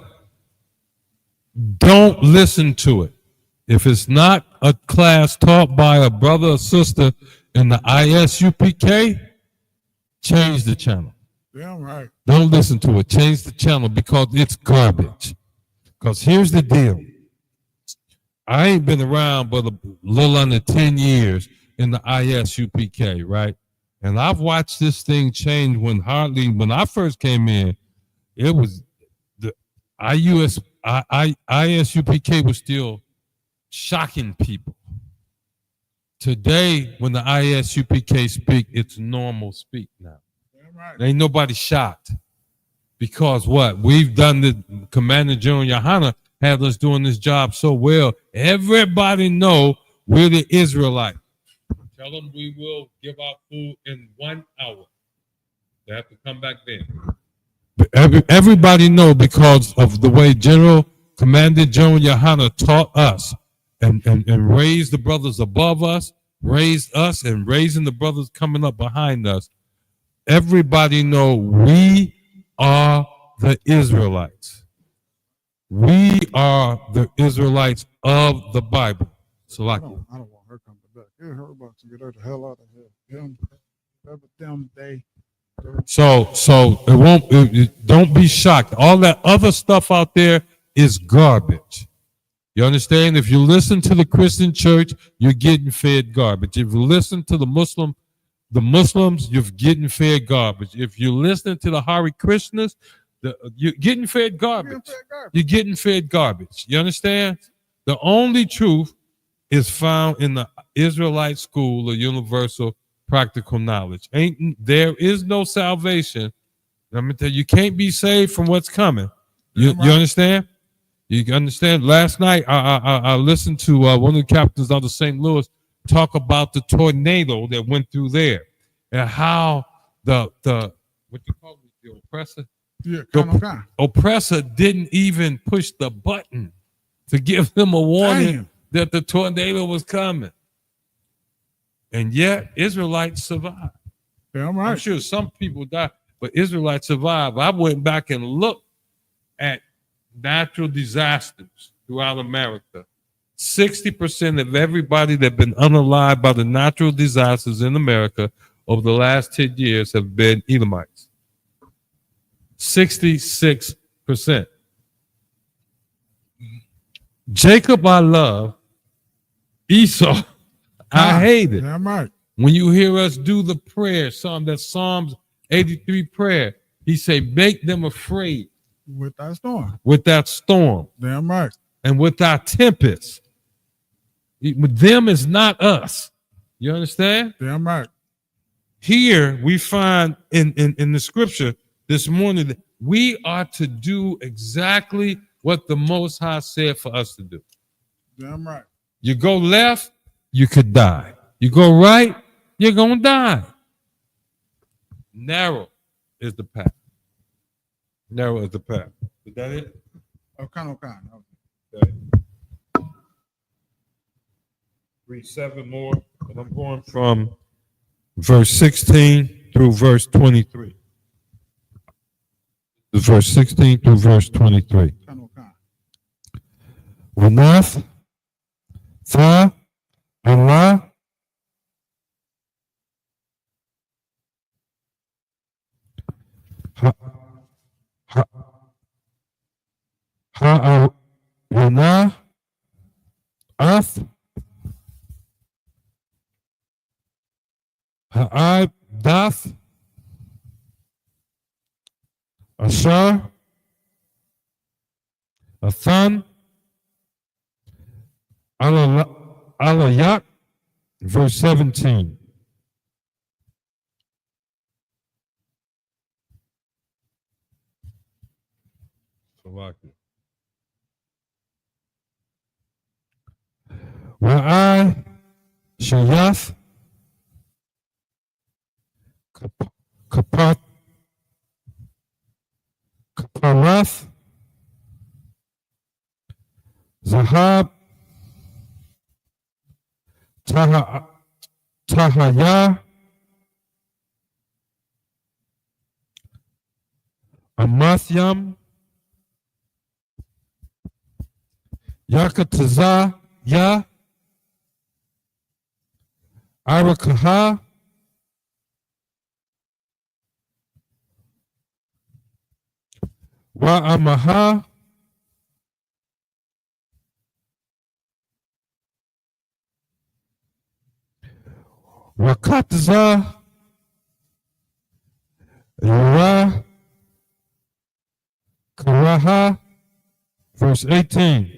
Don't listen to it. If it's not a class taught by a brother or sister in the ISUPK, change the channel. Yeah, right. Don't listen to it. Change the channel because it's garbage. Because here's the deal. I ain't been around but a little under 10 years in the ISUPK, right? And I've watched this thing change when I first came in, it was the ISUPK was still shocking people. Today, when the ISUPK speak, it's normal speak now. Right. Ain't nobody shocked. Because what? We've done the Commander General Yahanna had us doing this job so well. Everybody know we're the Israelites. Tell them we will give out food in 1 hour. They have to come back then. Everybody know because of the way Commander General Yahanna taught us and raised the brothers above us, raised us, and raising the brothers coming up behind us. everybody know we are the Israelites. We are the Israelites of the Bible. So like, I don't want her coming back. Yeah, her about to get her the hell out of here. So it won't. Don't be shocked. All that other stuff out there is garbage. You understand? If you listen to the Christian church, you're getting fed garbage. If you listen to the Muslims, you're getting fed garbage. If you listen to the Hare Krishnas, you're getting fed garbage. You're getting fed garbage. You understand? The only truth is found in the Israelite school of universal practical knowledge. There is no salvation. Let me tell you, you can't be saved from what's coming. You understand? You understand? Last night, I listened to one of the captains out of St. Louis talk about the tornado that went through there and how the what you call it, the oppressor? Yeah, the oppressor didn't even push the button to give them a warning that the tornado was coming. And yet, Israelites survived. Damn right. I'm sure some people died, but Israelites survived. I went back and looked at natural disasters throughout America. 60% of everybody that's been unalived by the natural disasters in America over the last 10 years have been Edomites. 66%. Jacob I love, Esau I hated. Damn right. When you hear us do the prayer, that's Psalms 83 prayer, he say, make them afraid. With that storm. With that storm. Damn right. And with our tempest. With them is not us. You understand? Damn right. Here we find in the scripture this morning that we are to do exactly what the Most High said for us to do. Damn right. You go left, you could die. You go right, you're going to die. Narrow is the path. Narrow is the path. Is that it? Okay. Okay. Read 7 more, and I'm going from verse 16 through verse 23. Verse 16 through verse 23. Wanath, Tha, Allah, Ha'aruna, Ath, Ha'ad, Dath, Ashar, Athan, Alayat, verse 17. Wa'ai, Shayath, Kaparath, Zahab, Tahaya, Amathyam, Yakataza, Ya, Arakaha, Wa'amaha, Wakatza, Yura, Karaha, verse 18.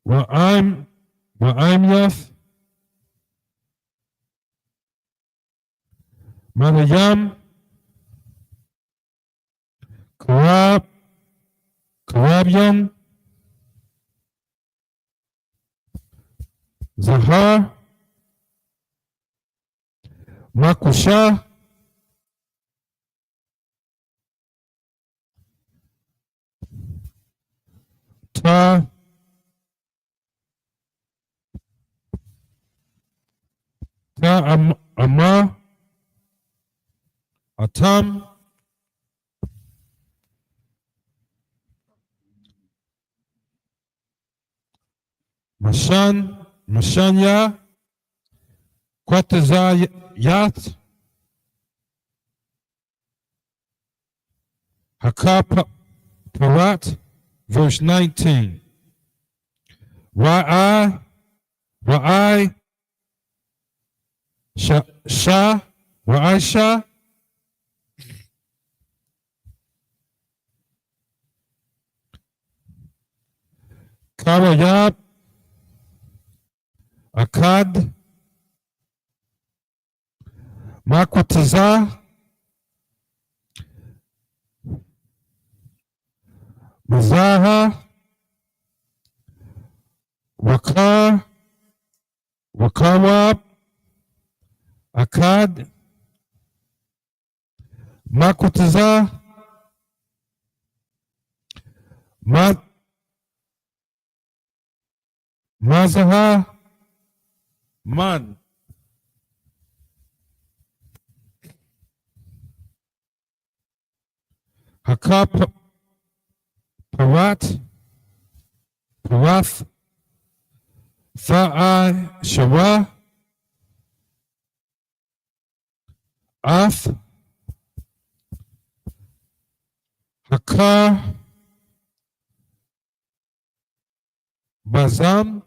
Wa'am Yath, Manayam, Karabyam, Zahar, Makusha, Ta, Ama, Atam, Mashanya, Kwatazayat, Hakaparat, verse 19. Wa'ai, Wa'aisha, Karayab, Akad, Makwataza, Mazaha, Wakawab, Akad, Makwataza, Mazaha, Man. Hakap Parat, Parath, Tha'ai, Shara, Ath, Hakar, Bazam,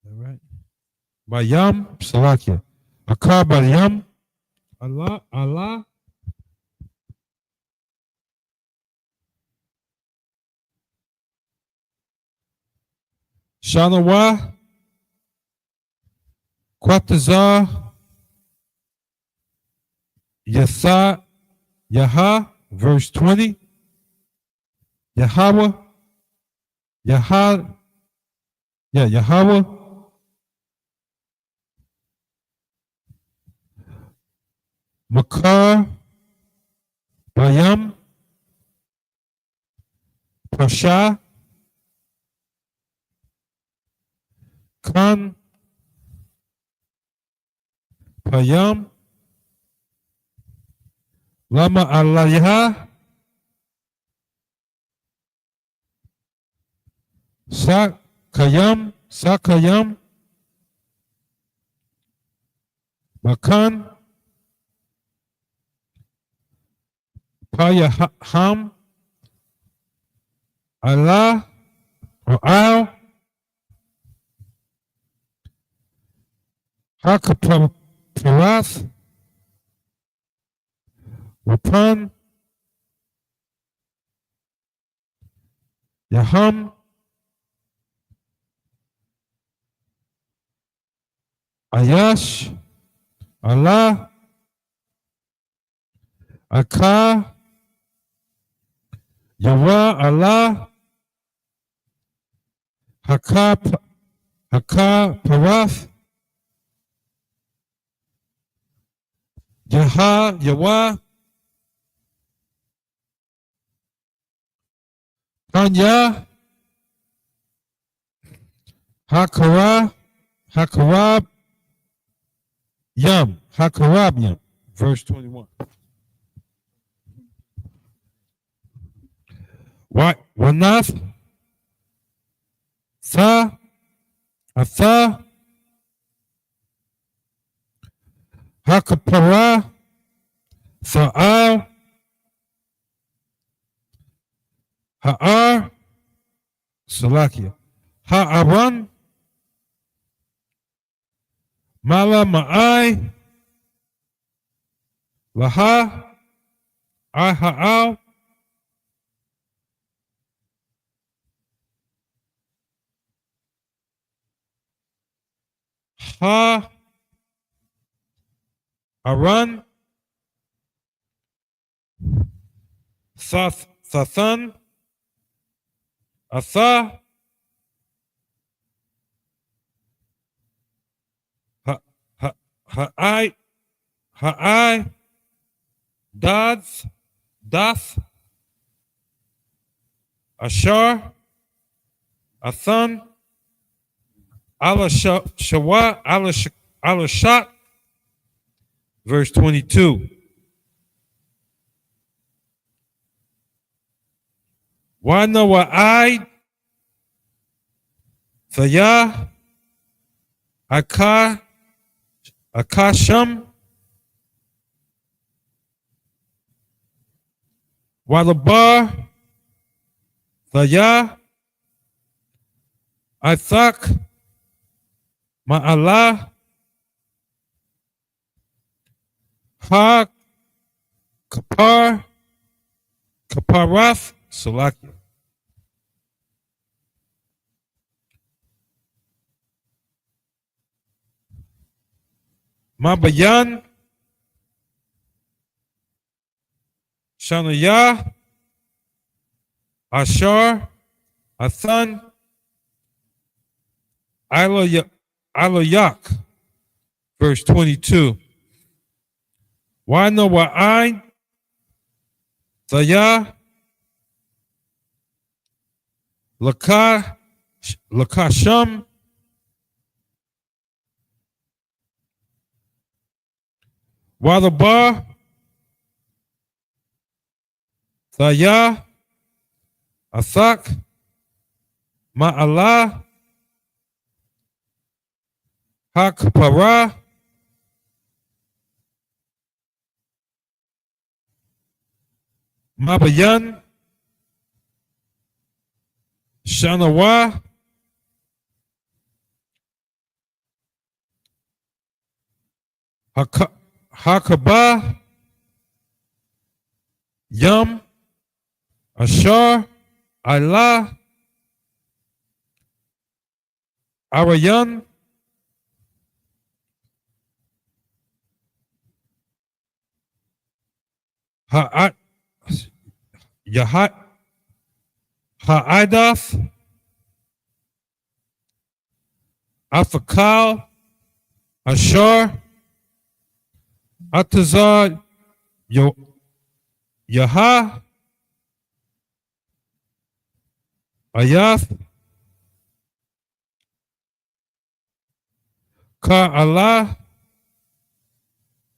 all right, Bayam, Salakia, Hakar Bayam, Allah, Shanawa, Quatazar, Yatha, Yaha, verse 20, Yahweh, Yahweh, Makar, Bayam, Pasha, Khan, Payam, Lama Alayha, Sakayam, Makan, Payaham, Allah, or Al, Hakaparath, Wapan, Yaham, Ayash, Allah, Akar, Yawa, Allah, Hakar Parath, Yawa, Kanya, Hakarab, Yam, verse 21. Wanath, Atha, Hakapara, Tha'al, Ha'ar, Salakia, Ha'aran, Mala Ma'ai, Laha, Ha'al, Ha, Aran, Thathan, Atha, Ha'ai, Dath, Ashar, Athan, Ala Shawa, Ala Alashak, verse 22. Wana wa'ai thaya akasham walabar thaya athak ma'ala ha kaparath salaki. Mabayan Shanaya Ashar Athan Aloyak, verse 22. Wana wa'ain Thaya Lakasham Wadabar Thaya Athak Ma'ala Hakpara Mabayan Shanawa Hakaba Yam Ashar Allah Arayan Ha'adath Afakal Ashar Atazar Yaha Ayath Ka Allah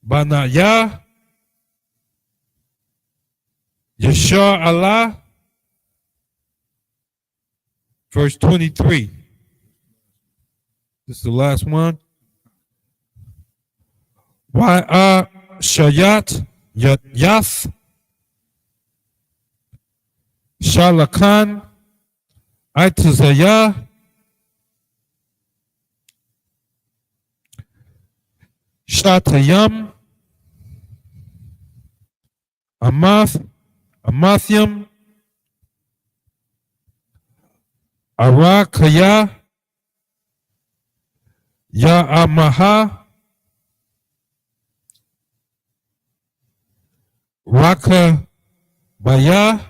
Banaya Yashar Allah, verse 23. This is the last one. Why Shayat Yath Shalakan Aitazaya Shatayam Amathyam Arakaya Ya'amaha Rakabaya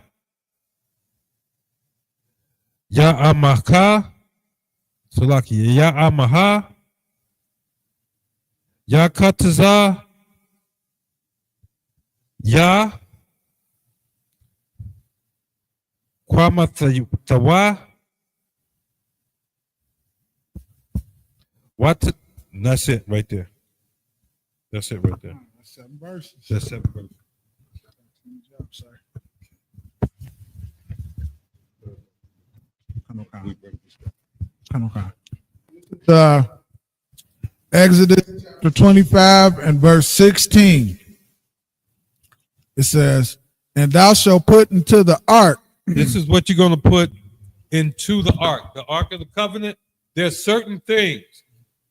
Ya'amaka Salaki Ya'amaha Yakataza Ya Kwamatawa what? That's it right there. That's it right there. That's 7 verses. That's 7 verses. Exodus chapter 25 and verse 16. It says, and thou shalt put into the ark. This is what you're going to put into the ark of the covenant. There's certain things.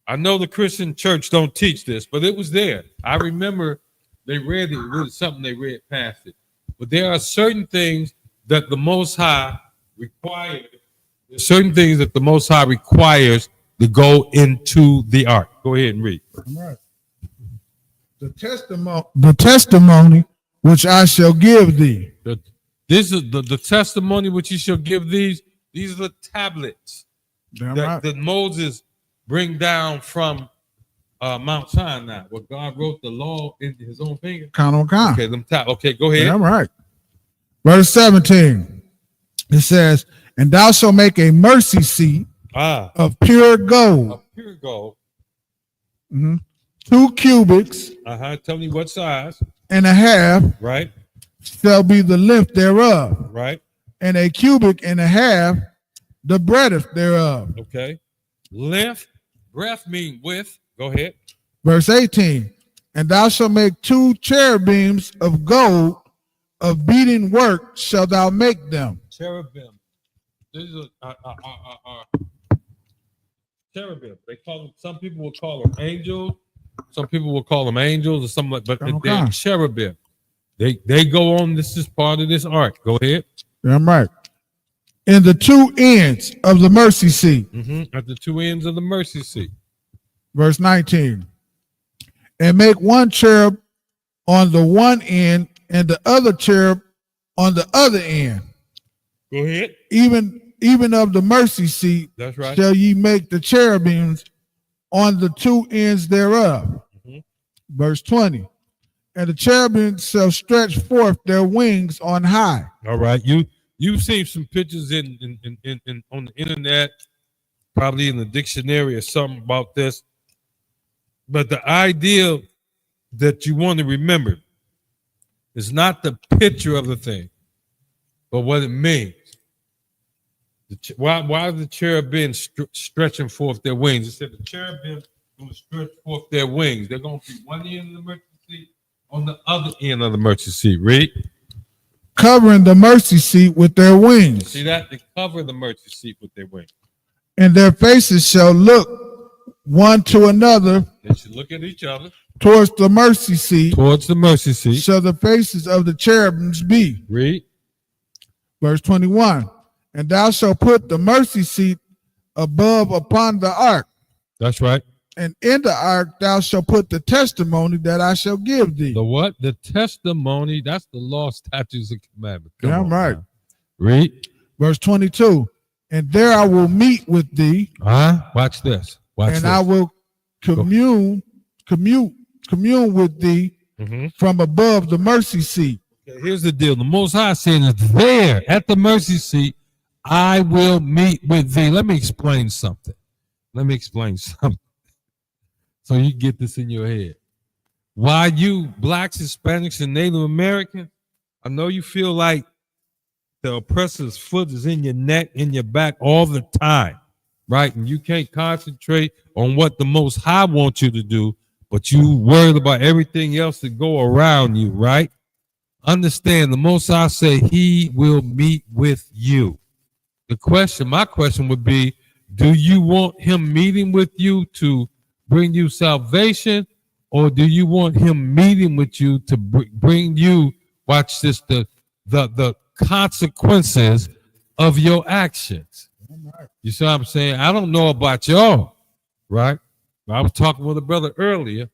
I know the Christian church don't teach this, but it was there. I remember they read it. It was something they read past it. But there are certain things that the Most High requires. There's certain things that the Most High requires to go into the ark. Go ahead and read. All right. The testimony which I shall give thee. This is the testimony which you shall give these. These are the tablets that Moses bring down from Mount Sinai, where God wrote the law in his own finger. Okay, okay, go ahead. All right. Verse 17. It says, and thou shalt make a mercy seat of pure gold. Of pure gold. 2 cubits Tell me what size. and a half Right. shall be the length thereof. Right. And a cubit and a half the breadth thereof. Okay. Length, breadth mean width. Go ahead. Verse 18. And thou shalt make 2 cherubims of gold, of beating work shalt thou make them. Cherubim. This is a cherubim. They call them. Some people will call them angels. Some people will call them angels or something like. But they're cherubim. They go on. This is part of this ark. Go ahead. Damn right. In the 2 ends of the mercy seat. At the 2 ends of the mercy seat. Verse 19. And make 1 cherub on the one end and the other cherub on the other end. Go ahead. Even of the mercy seat. That's right. Shall ye make the cherubims on the 2 ends thereof. Verse 20. And the cherubims shall stretch forth their wings on high. All right. You've seen some pictures in on the internet, probably in the dictionary or something about this. But the idea that you want to remember is not the picture of the thing, but what it means. Why are the cherubim stretching forth their wings? It said the cherubim going to stretch forth their wings. They're going to be one end of the mercy seat, on the other end of the mercy seat. Read. Covering the mercy seat with their wings. See that? They cover the mercy seat with their wings. And their faces shall look one to another. They should look at each other. Towards the mercy seat. Towards the mercy seat. Shall the faces of the cherubims be. Read. Verse 21. And thou shalt put the mercy seat above upon the ark. That's right. And in the ark thou shalt put the testimony that I shall give thee. The what? The testimony. That's the law, statutes, and commandments. Damn right. Now. Read. Verse 22. And there I will meet with thee. Watch this. Watch and this. I will commune with thee from above the mercy seat. Okay, here's the deal. The Most High saying is there at the mercy seat, I will meet with thee. Let me explain something. So you get this in your head. Why you blacks, Hispanics, and Native Americans, I know you feel like the oppressor's foot is in your neck, in your back all the time, right? And you can't concentrate on what the Most High wants you to do, but you worried about everything else that go around you, right? Understand, the Most High say he will meet with you. My question would be, do you want him meeting with you to bring you salvation, or do you want him meeting with you to bring you, watch this, the consequences of your actions? You see what I'm saying? I don't know about y'all, right? I was talking with a brother earlier.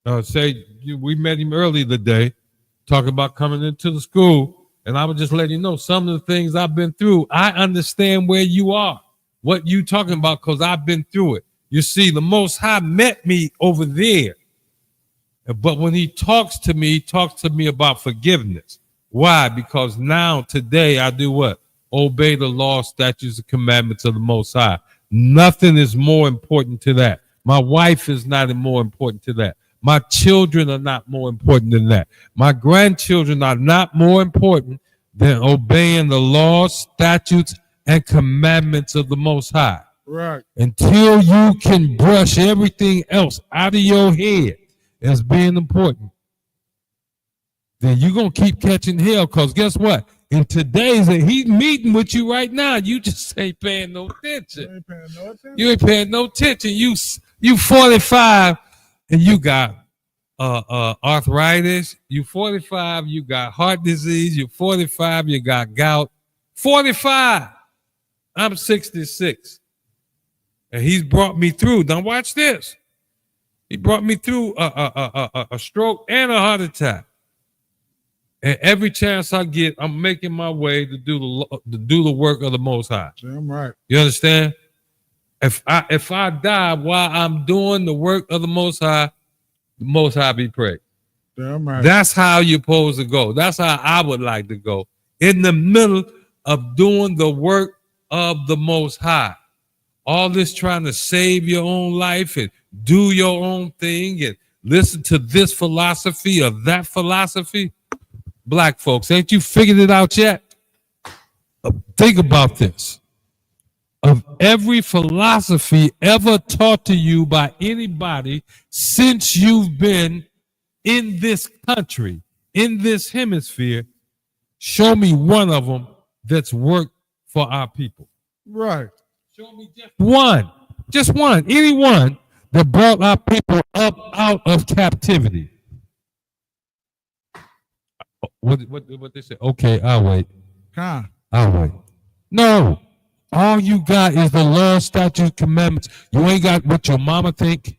We met him earlier today, talking about coming into the school. And I would just let you know some of the things I've been through. I understand where you are, what you talking about, because I've been through it. You see, the Most High met me over there. But when he talks to me about forgiveness. Why? Because now, today, I do what? Obey the law, statutes, and commandments of the Most High. Nothing is more important to that. My wife is not more important to that. My children are not more important than that. My grandchildren are not more important than obeying the laws, statutes, and commandments of the Most High. Right. Until you can brush everything else out of your head as being important, then you're going to keep catching hell, because guess what? In today's, he's meeting with you right now. You just ain't paying no attention. You ain't paying no attention. You 45 and you got arthritis. You 45, you got heart disease. You 45, you got gout. 45. I'm 66. And he's brought me through. Now watch this. He brought me through a stroke and a heart attack. And every chance I get, I'm making my way to do the work of the Most High. Damn right. You understand? If I die while I'm doing the work of the Most High be praised. Damn right. That's how you're supposed to go. That's how I would like to go. In the middle of doing the work of the Most High. All this trying to save your own life and do your own thing and listen to this philosophy or that philosophy. Black folks, ain't you figured it out yet? Think about this. Of every philosophy ever taught to you by anybody since you've been in this country, in this hemisphere, show me one of them that's worked for our people. Right. Show me just one, any one that brought our people up out of captivity. What they say? Okay, I'll wait. I'll wait. No. All you got is the law, statutes, commandments. You ain't got what your mama think.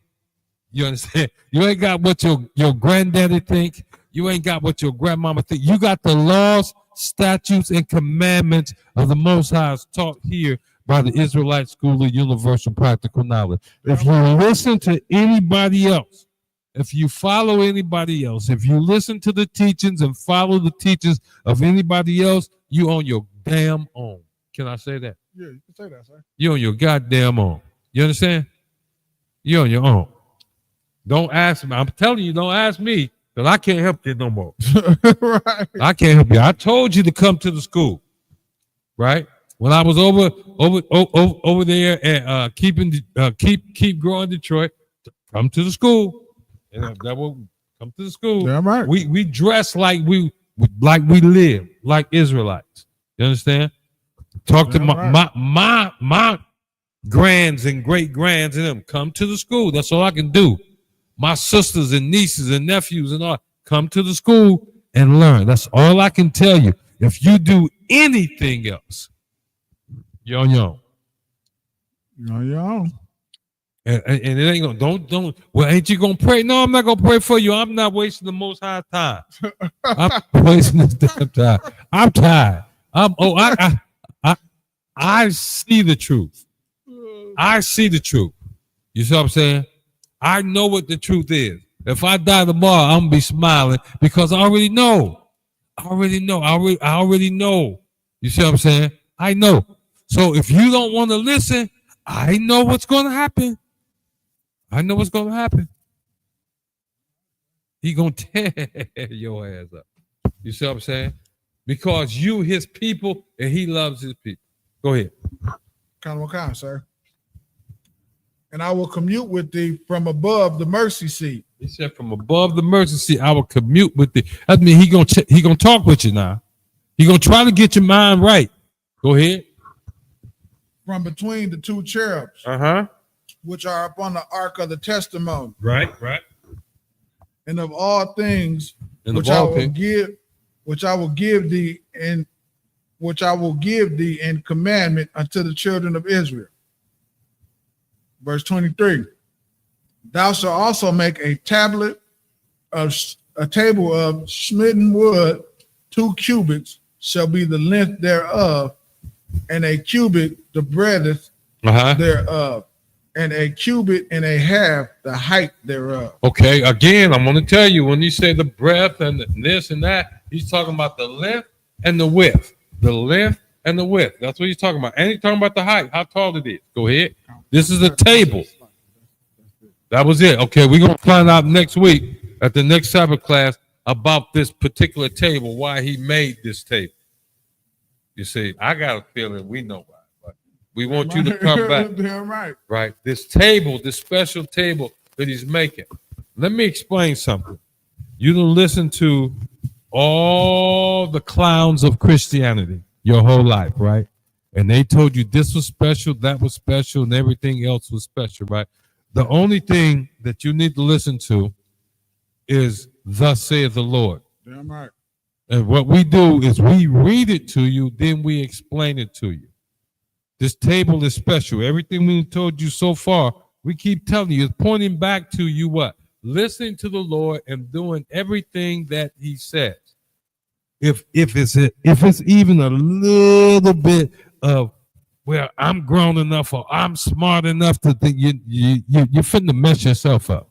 You understand? You ain't got what your granddaddy think. You ain't got what your grandmama think. You got the laws, statutes, and commandments of the Most High taught here by the Israelite School of Universal Practical Knowledge. If you listen to anybody else, if you follow anybody else, if you listen to the teachings and follow the teachings of anybody else, you on your damn own. Can I say that? Yeah, you can say that, sir. You on your goddamn own. You understand? You on your own. Don't ask me. I'm telling you, don't ask me, because I can't help you no more. Right. I can't help you. I told you to come to the school, right? When I was over there and keep growing Detroit, come to the school. And that will come to the school. Damn right. We dress like we live, like Israelites. You understand? Talk to my grands and great grands and them. Come to the school. That's all I can do. My sisters and nieces and nephews and all, come to the school and learn. That's all I can tell you. If you do anything else, you're on your own. You're on your own. And it ain't gonna don't. Well, ain't you gonna pray? No, I'm not gonna pray for you. I'm not wasting the Most High time. I'm wasting this damn time. I'm tired. I see the truth. I see the truth. You see what I'm saying? I know what the truth is. If I die tomorrow, I'm gonna be smiling because I already know. I already know. You see what I'm saying? I know. So if you don't want to listen, I know what's gonna happen. I know what's gonna happen. He gonna tear your ass up. You see what I'm saying? Because you his people and he loves his people. Go ahead. Kind, sir. And I will commute with thee from above the mercy seat. He said, from above the mercy seat, I will commute with thee. That means he gonna talk with you now. He gonna try to get your mind right. Go ahead. From between the two cherubs, which are upon the ark of the testimony. Right. And of all things which I will give thee in commandment unto the children of Israel. Verse 23. Thou shalt also make a table of smitten wood, 2 cubits shall be the length thereof, and a cubit the breadth thereof, and a cubit and a half the height thereof. Okay, again, I'm going to tell you, when you say the breadth and this and that, he's talking about the length and the width. The length and the width. That's what he's talking about. And he's talking about the height, how tall it is. Go ahead. This is a table. That was it. Okay, we're going to find out next week at the next Sabbath class about this particular table, why he made this table. You see, I got a feeling we know why. But we want you to come back. Damn right. Right. This table, this special table that he's making. Let me explain something. You don't listen to all the clowns of Christianity your whole life, right? And they told you this was special, that was special, and everything else was special, right? The only thing that you need to listen to is thus saith the Lord. Damn right. And what we do is we read it to you, then we explain it to you. This table is special. Everything we've told you so far, we keep telling you, it's pointing back to you what? Listening to the Lord and doing everything that he says. If it's even a little bit of, well, I'm grown enough or I'm smart enough to think you're finna mess yourself up.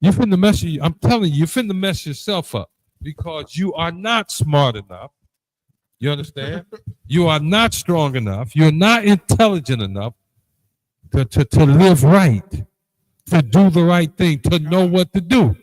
I'm telling you, you're finna mess yourself up because you are not smart enough. You understand? You are not strong enough. You're not intelligent enough to live right, to do the right thing, to know what to do.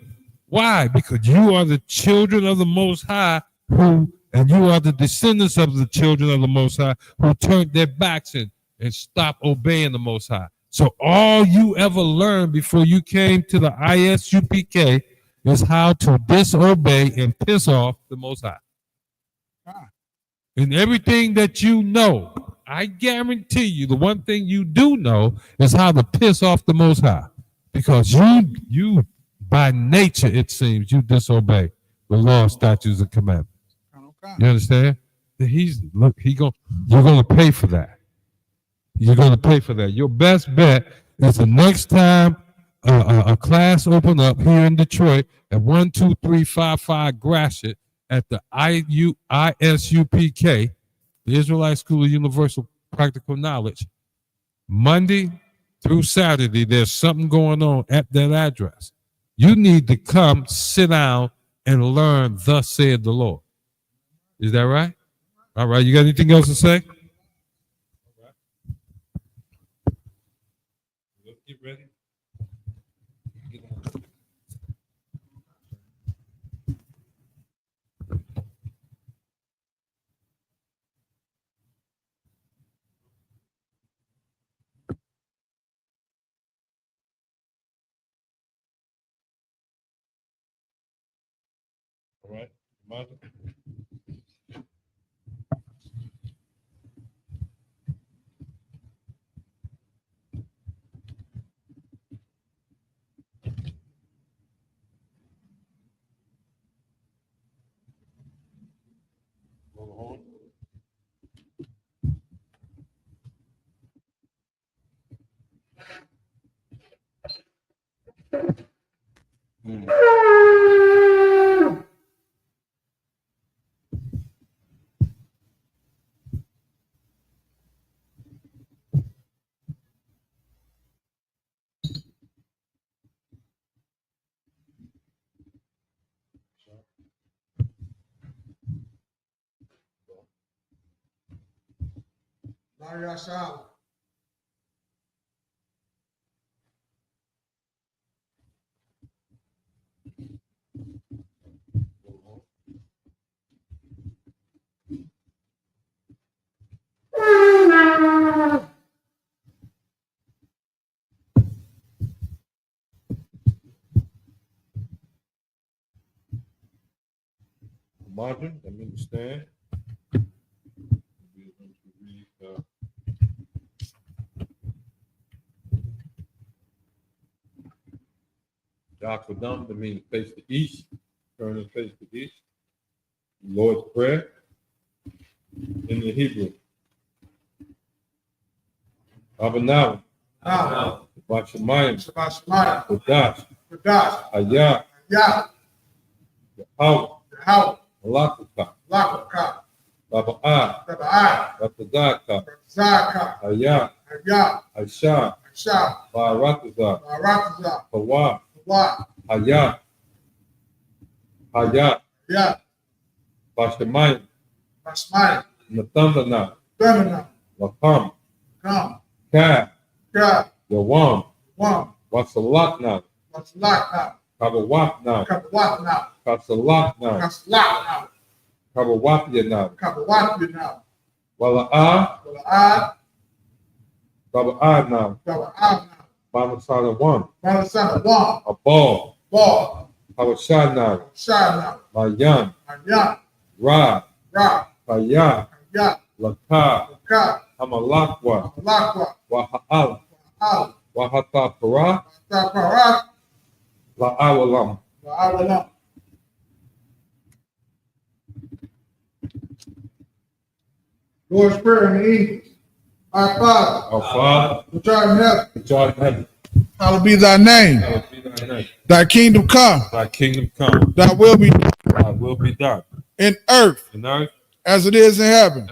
Why? Because you are the children of the Most High and you are the descendants of the children of the Most High who turned their backs and stopped obeying the Most High. So all you ever learned before you came to the ISUPK is how to disobey and piss off the Most High. And everything that you know, I guarantee you, the one thing you do know is how to piss off the Most High. Because you by nature, it seems, you disobey the law, statutes, and commandments. You understand? You're gonna pay for that. You're gonna pay for that. Your best bet is the next time a class open up here in Detroit at 12355 Gratiot at the ISUPK, the Israelite School of Universal Practical Knowledge. Monday through Saturday, there's something going on at that address. You need to come, sit down, and learn, thus said the Lord. Is that right? All right, you got anything else to say? All right. Let's get ready. All right, mother. Margin, let me understand. We're going to read Yahanna, that means face the east, turn and face the east. Lord's Prayer in the Hebrew. Abanav, Bashamayim, Kadash, Ayah, Yahweh, Malakaka, Baba'ah, Ratazaka, Ayah, Aisha, Barataza, Hawa, Ayah, Bashamayim, Natandana, Lakam, Ka, Yawam, Wasalatna, Kabawatna, Kasalatna, Kabawatna, Wala'ah, Baba'adna, Bamasana one, a ball, Hawashana, Mayan, Ra, Kaya, Laka, Hamalakwa, Waha'al, Wahatapara, La'awalam. Lord's Prayer in the English. Our Father, which art in heaven, hallowed be thy name. Thy kingdom come. Thy kingdom come. Thy will be done. Thy will be done. In earth. As it is in heaven.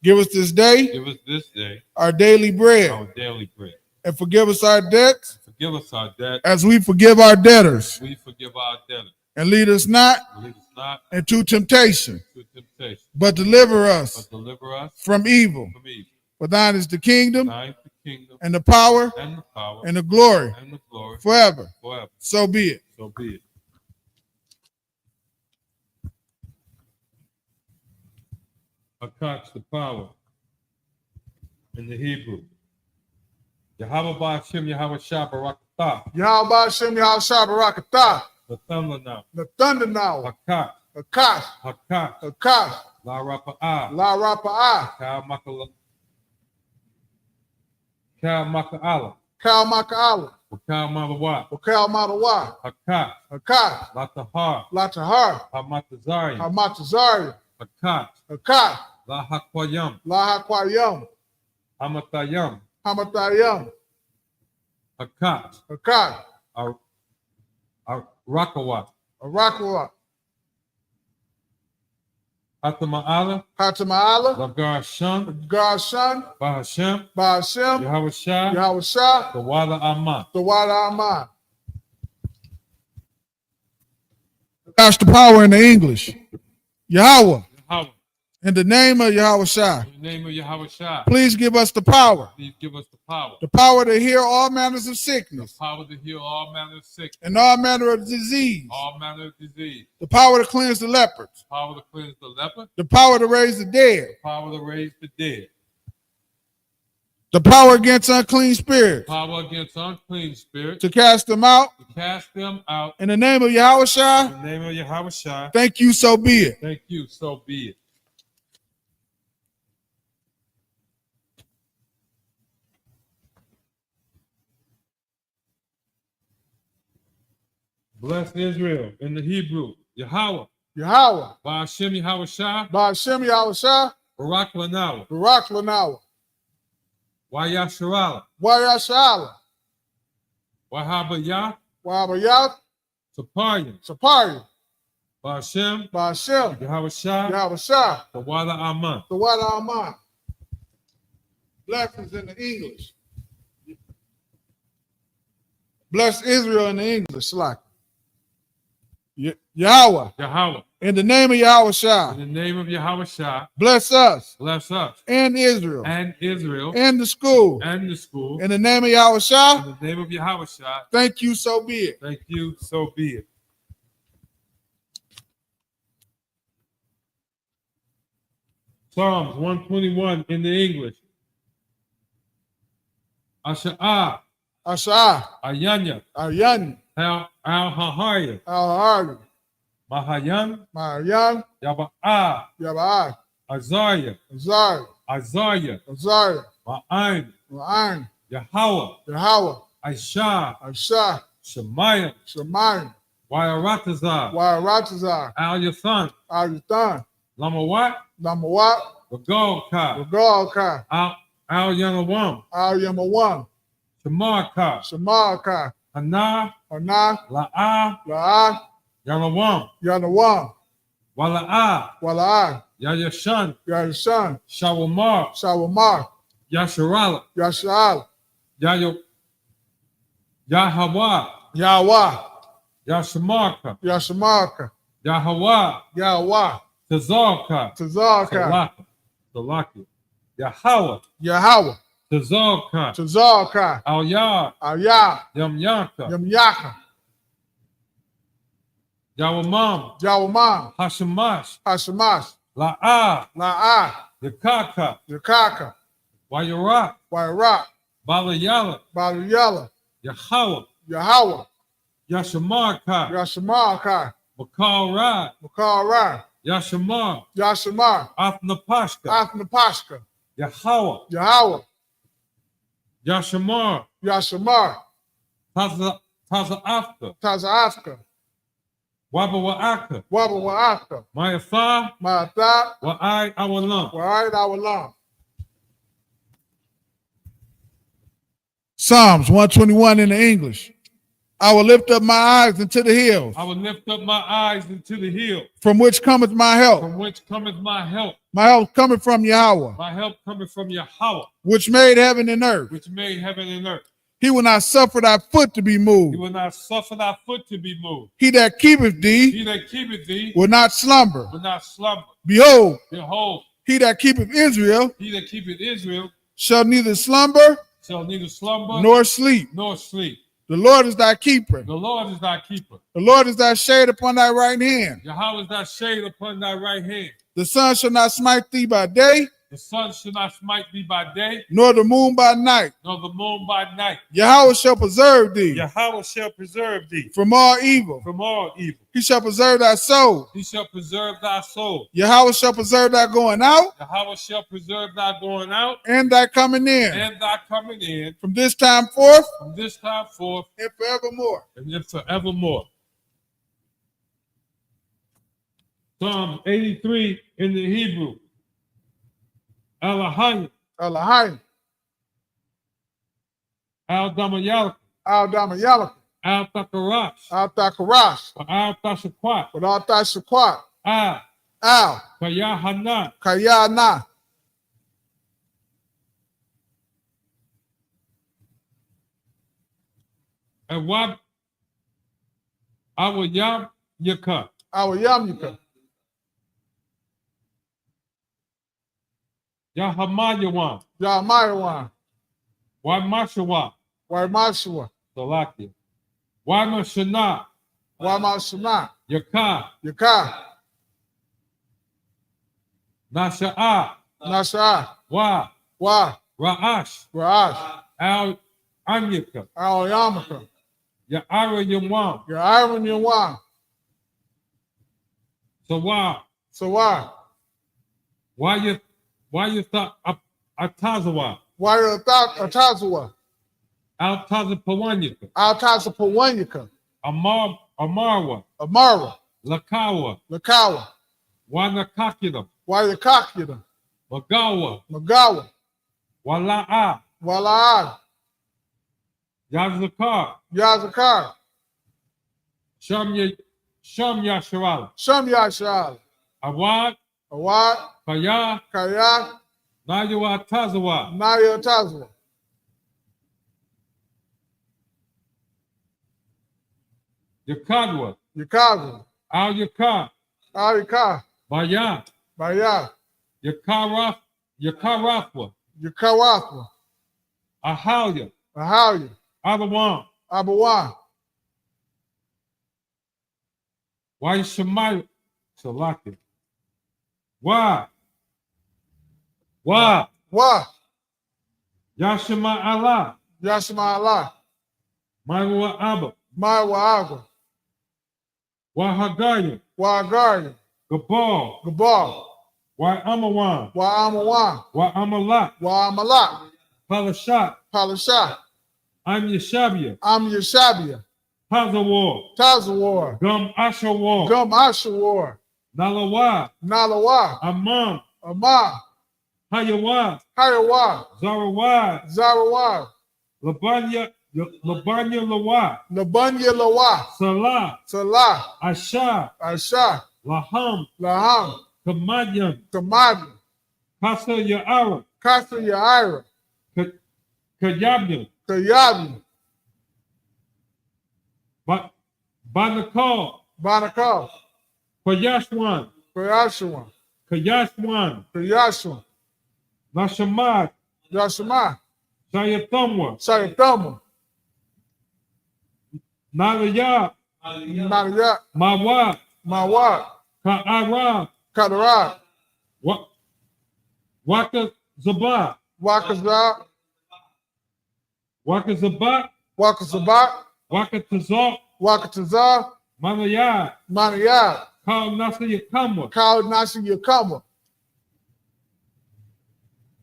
Give us this day. Our daily bread. And forgive us our debts. As we forgive our debtors. And lead us not into temptation. But deliver us from evil. For thine is the kingdom, and the power, and the glory, glory forever. forever. So be it. So be it. Akat's the power in the Hebrew. Yahweh Ba'ashem Yahweh Shah Barakatah. Yahweh Hashem Yahweh Shah Barakatah. The thunder now. The thunder now. Hakat. Akash. Hakat. Akash. La Rapa'ah. La Rapa'ah. Kal Maka'ala. Kal Maka'ala. Kal Malawat. Kal Madawa. Hakat. Akash. La Tahar. La Tahar. Hamatazari. Hamatazari. Hakat. Akash. La Hakwayam. La Hakwayam. Hamatayam. Hamatayam. Hakat. Akash. Rakawat. Arakwa. Hatama'ala. Hatama'ala. Lagar Shan. God's son. Bahashem. Ba'ashem. Yahweh Shah. Yahweh Shah. The Wada Aman. The Wada Aman. That's the power in the English. Yahweh. Yahweh. In the name of Yahweh Shah. In the name of Yahweh Shah. Please give us the power. Please give us the power. The power to heal all manners of The sickness power to heal all manner of sickness. and all manner of disease. All manner of disease. The power to cleanse the lepers. Power to cleanse the leper. The power to raise the dead. Power to raise the dead. The power against unclean spirits. Power against unclean spirits. To cast them out. To cast them out. In the name of Yahweh In Shah. the name of Yahweh Shah. Thank you, so be it. Thank you, so be it. Bless Israel in the Hebrew. Yahweh. Yahweh. Ba'ashem Yahweh Shah. Ba'ashem Yahweh Shah. Barak Lanawa. Barak Lanawa. Wayasharala. Wayashala. Wahabayah. Wahabayah. Saparian. Sapari. Ba'ashem. Ba'ashem. Yahweh Shah. Yahweh Shah. The Wada Aman. The Wada Aman. Blessings in the English. Bless Israel in the English. Like Yahweh. Yahweh. In the name of Yahweh Shah. In the name of Yahweh Shah. Bless us. Bless us. And Israel. And Israel. And the school. And the school. In the name of Yahweh Shah. In the name of Yahweh Shah. Thank you, so be it. Thank you, so be it. Psalms 121 in the English. Asha'ah. Asha'ah. Ayanya. Ayan. Al-Hahaya. Al-Hahaya. Mahayan. Mahayan. Yaba'ah. Yaba'ah. Azariah. Azariah. Isaiah. Azariah. Ma'ain. Ma'ain. Yahweh. Yahweh. Aisha. Aisha. Shemaiah. Shemaiah. Wayaratazar. Wayaratazar. Al-Yathan. Al-Yathan. Lamawat. Lamawat. Regalka. Regalka. Al-Yanawam. Al-Yamawam. Shamarka. Shamarka. Hana. Hana. La'ah. La'ah. Yanawam. Yanawam. Wala'ah. Wala'ah. Yayashan. Yayashan. Shawamar. Shawamar. Yasharala. Yashal. Yahweh. Yahweh. Yashamarka. Yashamarka. Yahweh. Yahweh. Tazarka. Tazarka. Salaki. Yahweh. Yahweh. Tazarka. Tazarka. Al-Yah. Al-Yah. Yamyaka. Yamyaka. Yawamam. Yawamam. Hashamash. Hashamash. La'ah. La'ah. Yakaka. Yakaka. Wayarak. Wayarak. Balayala. Balayala. Yahweh. Yahweh. Yashamarka. Yashamarka. Makal Ra. Makal Ra. Yashamar. Yashamar. Athnapashka. Athnapashka. Yahweh. Yahweh. Yashamar. Yashamar. Tazaafka. Tazaafka. Wabawa'aka. Wabawa'aka. Ma'atha. Ma'atha. Wa'ai awalam. Wa'ai awalam. Psalms 121 in the English. I will lift up my eyes into the hills. I will lift up my eyes into the hill. From which cometh my help. From which cometh my help. My help cometh from Yahweh. My help cometh from Yahweh. Which made heaven and earth. Which made heaven and earth. He will not suffer thy foot to be moved. He will not suffer thy foot to be moved. He that keepeth thee. He that keepeth thee. Will not slumber. Will not slumber. Behold. Behold. He that keepeth Israel. He that keepeth Israel. Shall neither slumber. Shall neither slumber. Nor sleep. Nor sleep. The Lord is thy keeper. The Lord is thy keeper. The Lord is thy shade upon thy right hand. Yahweh is thy shade upon thy right hand. The sun shall not smite thee by day, The sun shall not smite thee by day, nor the moon by night. nor the moon by night. Yahweh shall preserve thee Yahweh shall preserve thee from all evil. from all evil. He shall preserve thy soul. He shall preserve thy soul. Yahweh shall preserve thy going out Yahweh shall preserve thy going out and thy coming in and thy coming in from this time forth from this time forth and forevermore. and then forevermore. Psalm 83 in the Hebrew. Elohim, Elohim, Al-Damayalak, Al-Damayalak, Al-Takarash, Al-Takarash, Al-Tashakwat, without thy shaquat, Al, Al, Yahanna, Kayana, and Wab, our Yam Yaka, our Yamika, Yahamayawan, Yahmayawan, Wamashawa, Waimashua, Salakia, Wamashana, Wamashana, Yaka, Yaka, Nasha'a, Nasha, Wa, Wa, Ra'ash, Raash, Al Amyaka, Al Yamaka, Ya'ara Yamwan, your Iron Yawan, Sawa, Sawa, why you thought Atazawa, why you thought Atazua, Al Tazapawanyaka, Al Tazapawanyaka, Amarwa, Amara, Lakawa, Lakawa, Wanakakina, why you Kakida, Magawa, Magawa, Wala'a, Wala'ad, Yazakar, Yazakar, Sham Yasharal, Sham Yashal, Awad, Awad, Kaya, Kaya, Nayawa Tazawa, Naya Tazwa, Yakadwa, Yakazu, Al Yakar, Alika, Baya, Baya, Yakarafwa, Yakawathwa, Ahalya, Ahalia, Adawan, Abawan, Why Shemai Salaki, Wa, Wa, Yashima Allah, Yashma Allah, Maiwa Abba, Maiwa Agwa, Wahagaya, Wagari, Gabal, Gabal, Wa Amawan, Wa Amawan, Wa Amalak, Wa Amalak, Palashat, Palasha, I'm Yeshabia, Am Yeshabia, Tazawar, Tazawar, Gum Ashawar, Gum Ashawar, Nalawa, Nalawa, Amam, Amah, Hayawa, Hayawa, Zarawa, Zarawa, Labanya Lawa, Nabunya Lawa, Salah, Salah, Asha, Asha, Laham, Laham, Kamadyan, Tamadi, Kasa Ya'ara, Kasa Yaira, Kayabyan, Kayabi, Banakal, Banakal, Kayashwan, Kayashua, Kayashwan, Kayashua, Nashamad, Yashima, Sayathamwa, Sayatama, Nalaya, Nadia, Mawa, Mawa, Ka'ara, Kadara, Waka Zabah, Wakaza, Waka Zabah, Wakazabat, Waka Tazak, Wakataza, Manaya, Manaya, Kal Nasa Yakamwa, Kal Nasi Yakama,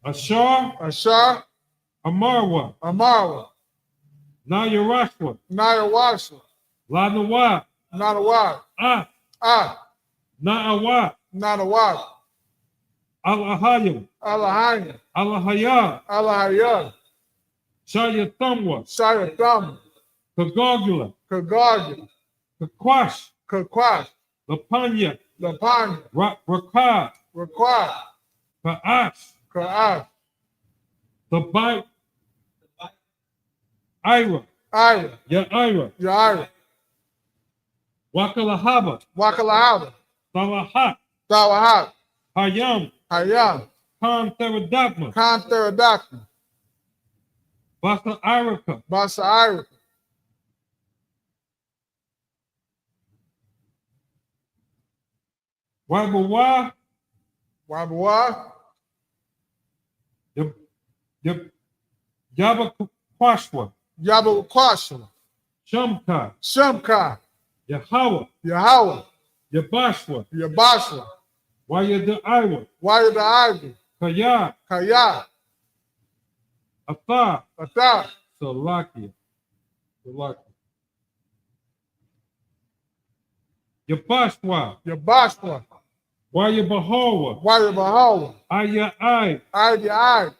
Ashar, Ashar, Amarwa, Amara, Nayarashwa, Nayawasha, Lanawa, Nanawa, Na'awa, Nanawa, Al-Ahayim, Alahanya, Al-Ahayah, Alahaya, Shayathamwa, Sayatama, Kagagula, Kagagi, Kakwash, Kakwash, Lapanya, Lapanya, Rakad, Require, Ka'ash, Ka'af, Tabai, Ira, Ira, Ya'ira, Yaira, Wakalahaba, Wakalahaba, Salahat, Tawahat, Hayam, Hayam, Khan Theradakma, Kantheradakma, Basa Irika, Basa Ira, Wabawa. Wabawa. Yabakwashwa. Yabakwashwa. Shumka. Shumka. Yahweh. Yahweh. Yabashwa. Yabashwa. Wayada Iwa. Wayada Iwa. Kaya. Kaya. Atha. Atha. Salakia. Yabashwa. Yabashwa. Waya Bahawa. Waya Bahawa. Aya I. Aya I.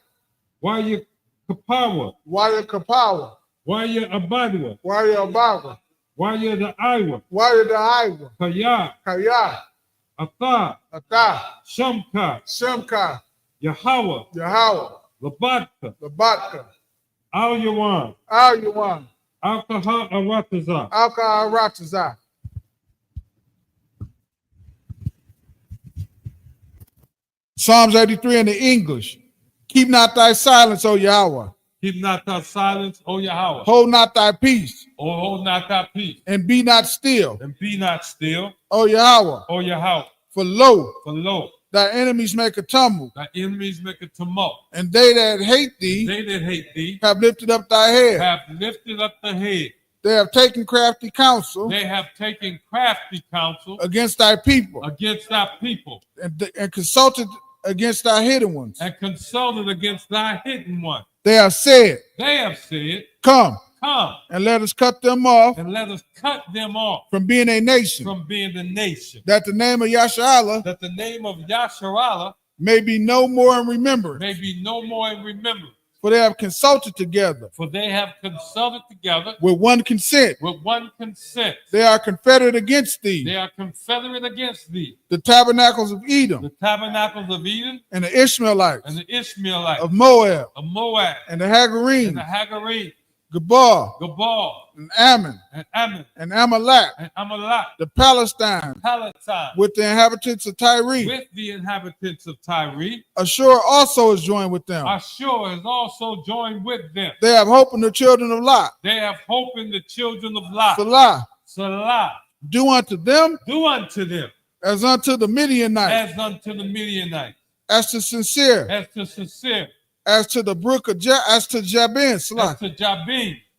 Waya Kapawa. Waya Kapawa. Waya Abadwa. Waya Abadwa. Waya the Iwa. Waya the Iwa. Kaya. Kaya. Atha. Atha. Shumka. Shumka. Yahweh. Yahweh. Labatka. Labatka. Al Yawan. Al Yawan. Alkaha Arataza. Alkaha Arataza. Psalms 83 in the English. Keep not thy silence, O Yahweh. Keep not thy silence, O Yahweh. Hold not thy peace. O hold not thy peace. And be not still. And be not still. O Yahweh. O Yahweh. For lo. Thy enemies make a tumult. Thy enemies make a tumult. And they that hate thee. They that hate thee. Have lifted up thy head. Have lifted up the head. They have taken crafty counsel. They have taken crafty counsel. Against thy people. Against thy people. And consulted against thy hidden ones. And consulted against thy hidden one. They have said. Come. And let us cut them off. And let us cut them off. From being a nation. From being the nation. That the name of Yasharallah. That the name of Yasharallah. May be no more in remembrance. May be no more in remembrance. For they have consulted together. For they have consulted together. With one consent. With one consent. They are confederate against thee. They are confederate against thee. The tabernacles of Edom. The tabernacles of Edom. And the Ishmaelites. And the Ishmaelites. Of Moab. Of Moab. And the Hagarines. And the Hagarines. Gabal. And Ammon. And Amalek. The Palestine. With the inhabitants of Tyre. With the inhabitants of Tyre. Ashur also is joined with them. Ashur is also joined with them. They have hope in the children of Lot. They have hope in the children of Lot. Salah. Do unto them. As unto the Midianites. As to sincere. As to the brook of as to Jabin,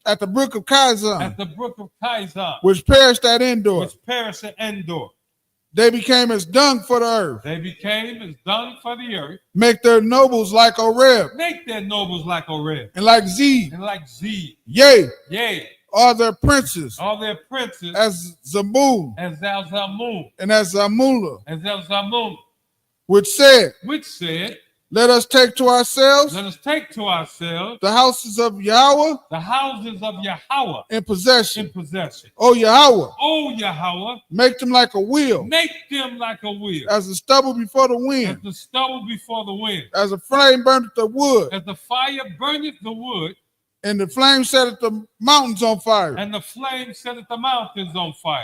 at the brook of Kaisan, which perished at Endor. They became as dung for the earth. Make their nobles like Oreb. And like Zeb. Yea. All their princes. As Zamul. And as Zamula. Which said. Let us take to ourselves. The houses of Yahweh. In possession. O Yahweh. Make them like a wheel. As the stubble before the wind. As a flame burneth the wood. As the fire burneth the wood. And the flame setteth the mountains on fire.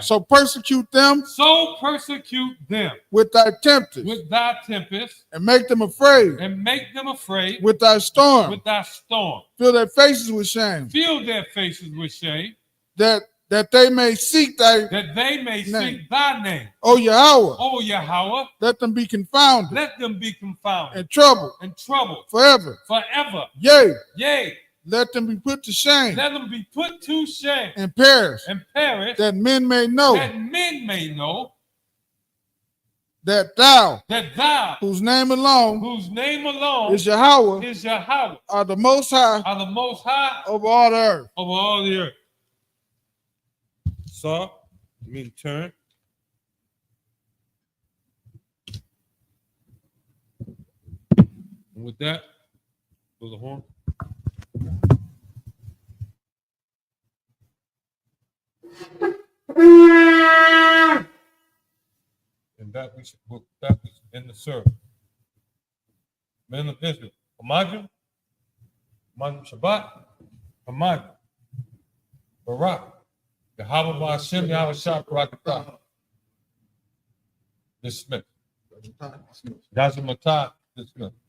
So persecute them. With thy tempest. And make them afraid. With thy storm. Fill their faces with shame. That they may seek thy name. O Yahweh. Let them be confounded. And troubled. Forever. Yea. Let them be put to shame. And perish. That men may know. That thou. Whose name alone. Is Yahweh. Are the most high. Over all the earth. So, you mean turn. And with that, goes the horn. And that was in the service. Men of Israel. Imagine Shabbat. Imagine Barak. Yahweh Ba'Hashem, Yahweh Shah Barakatah. Dismissed. Yazimata, dismissed.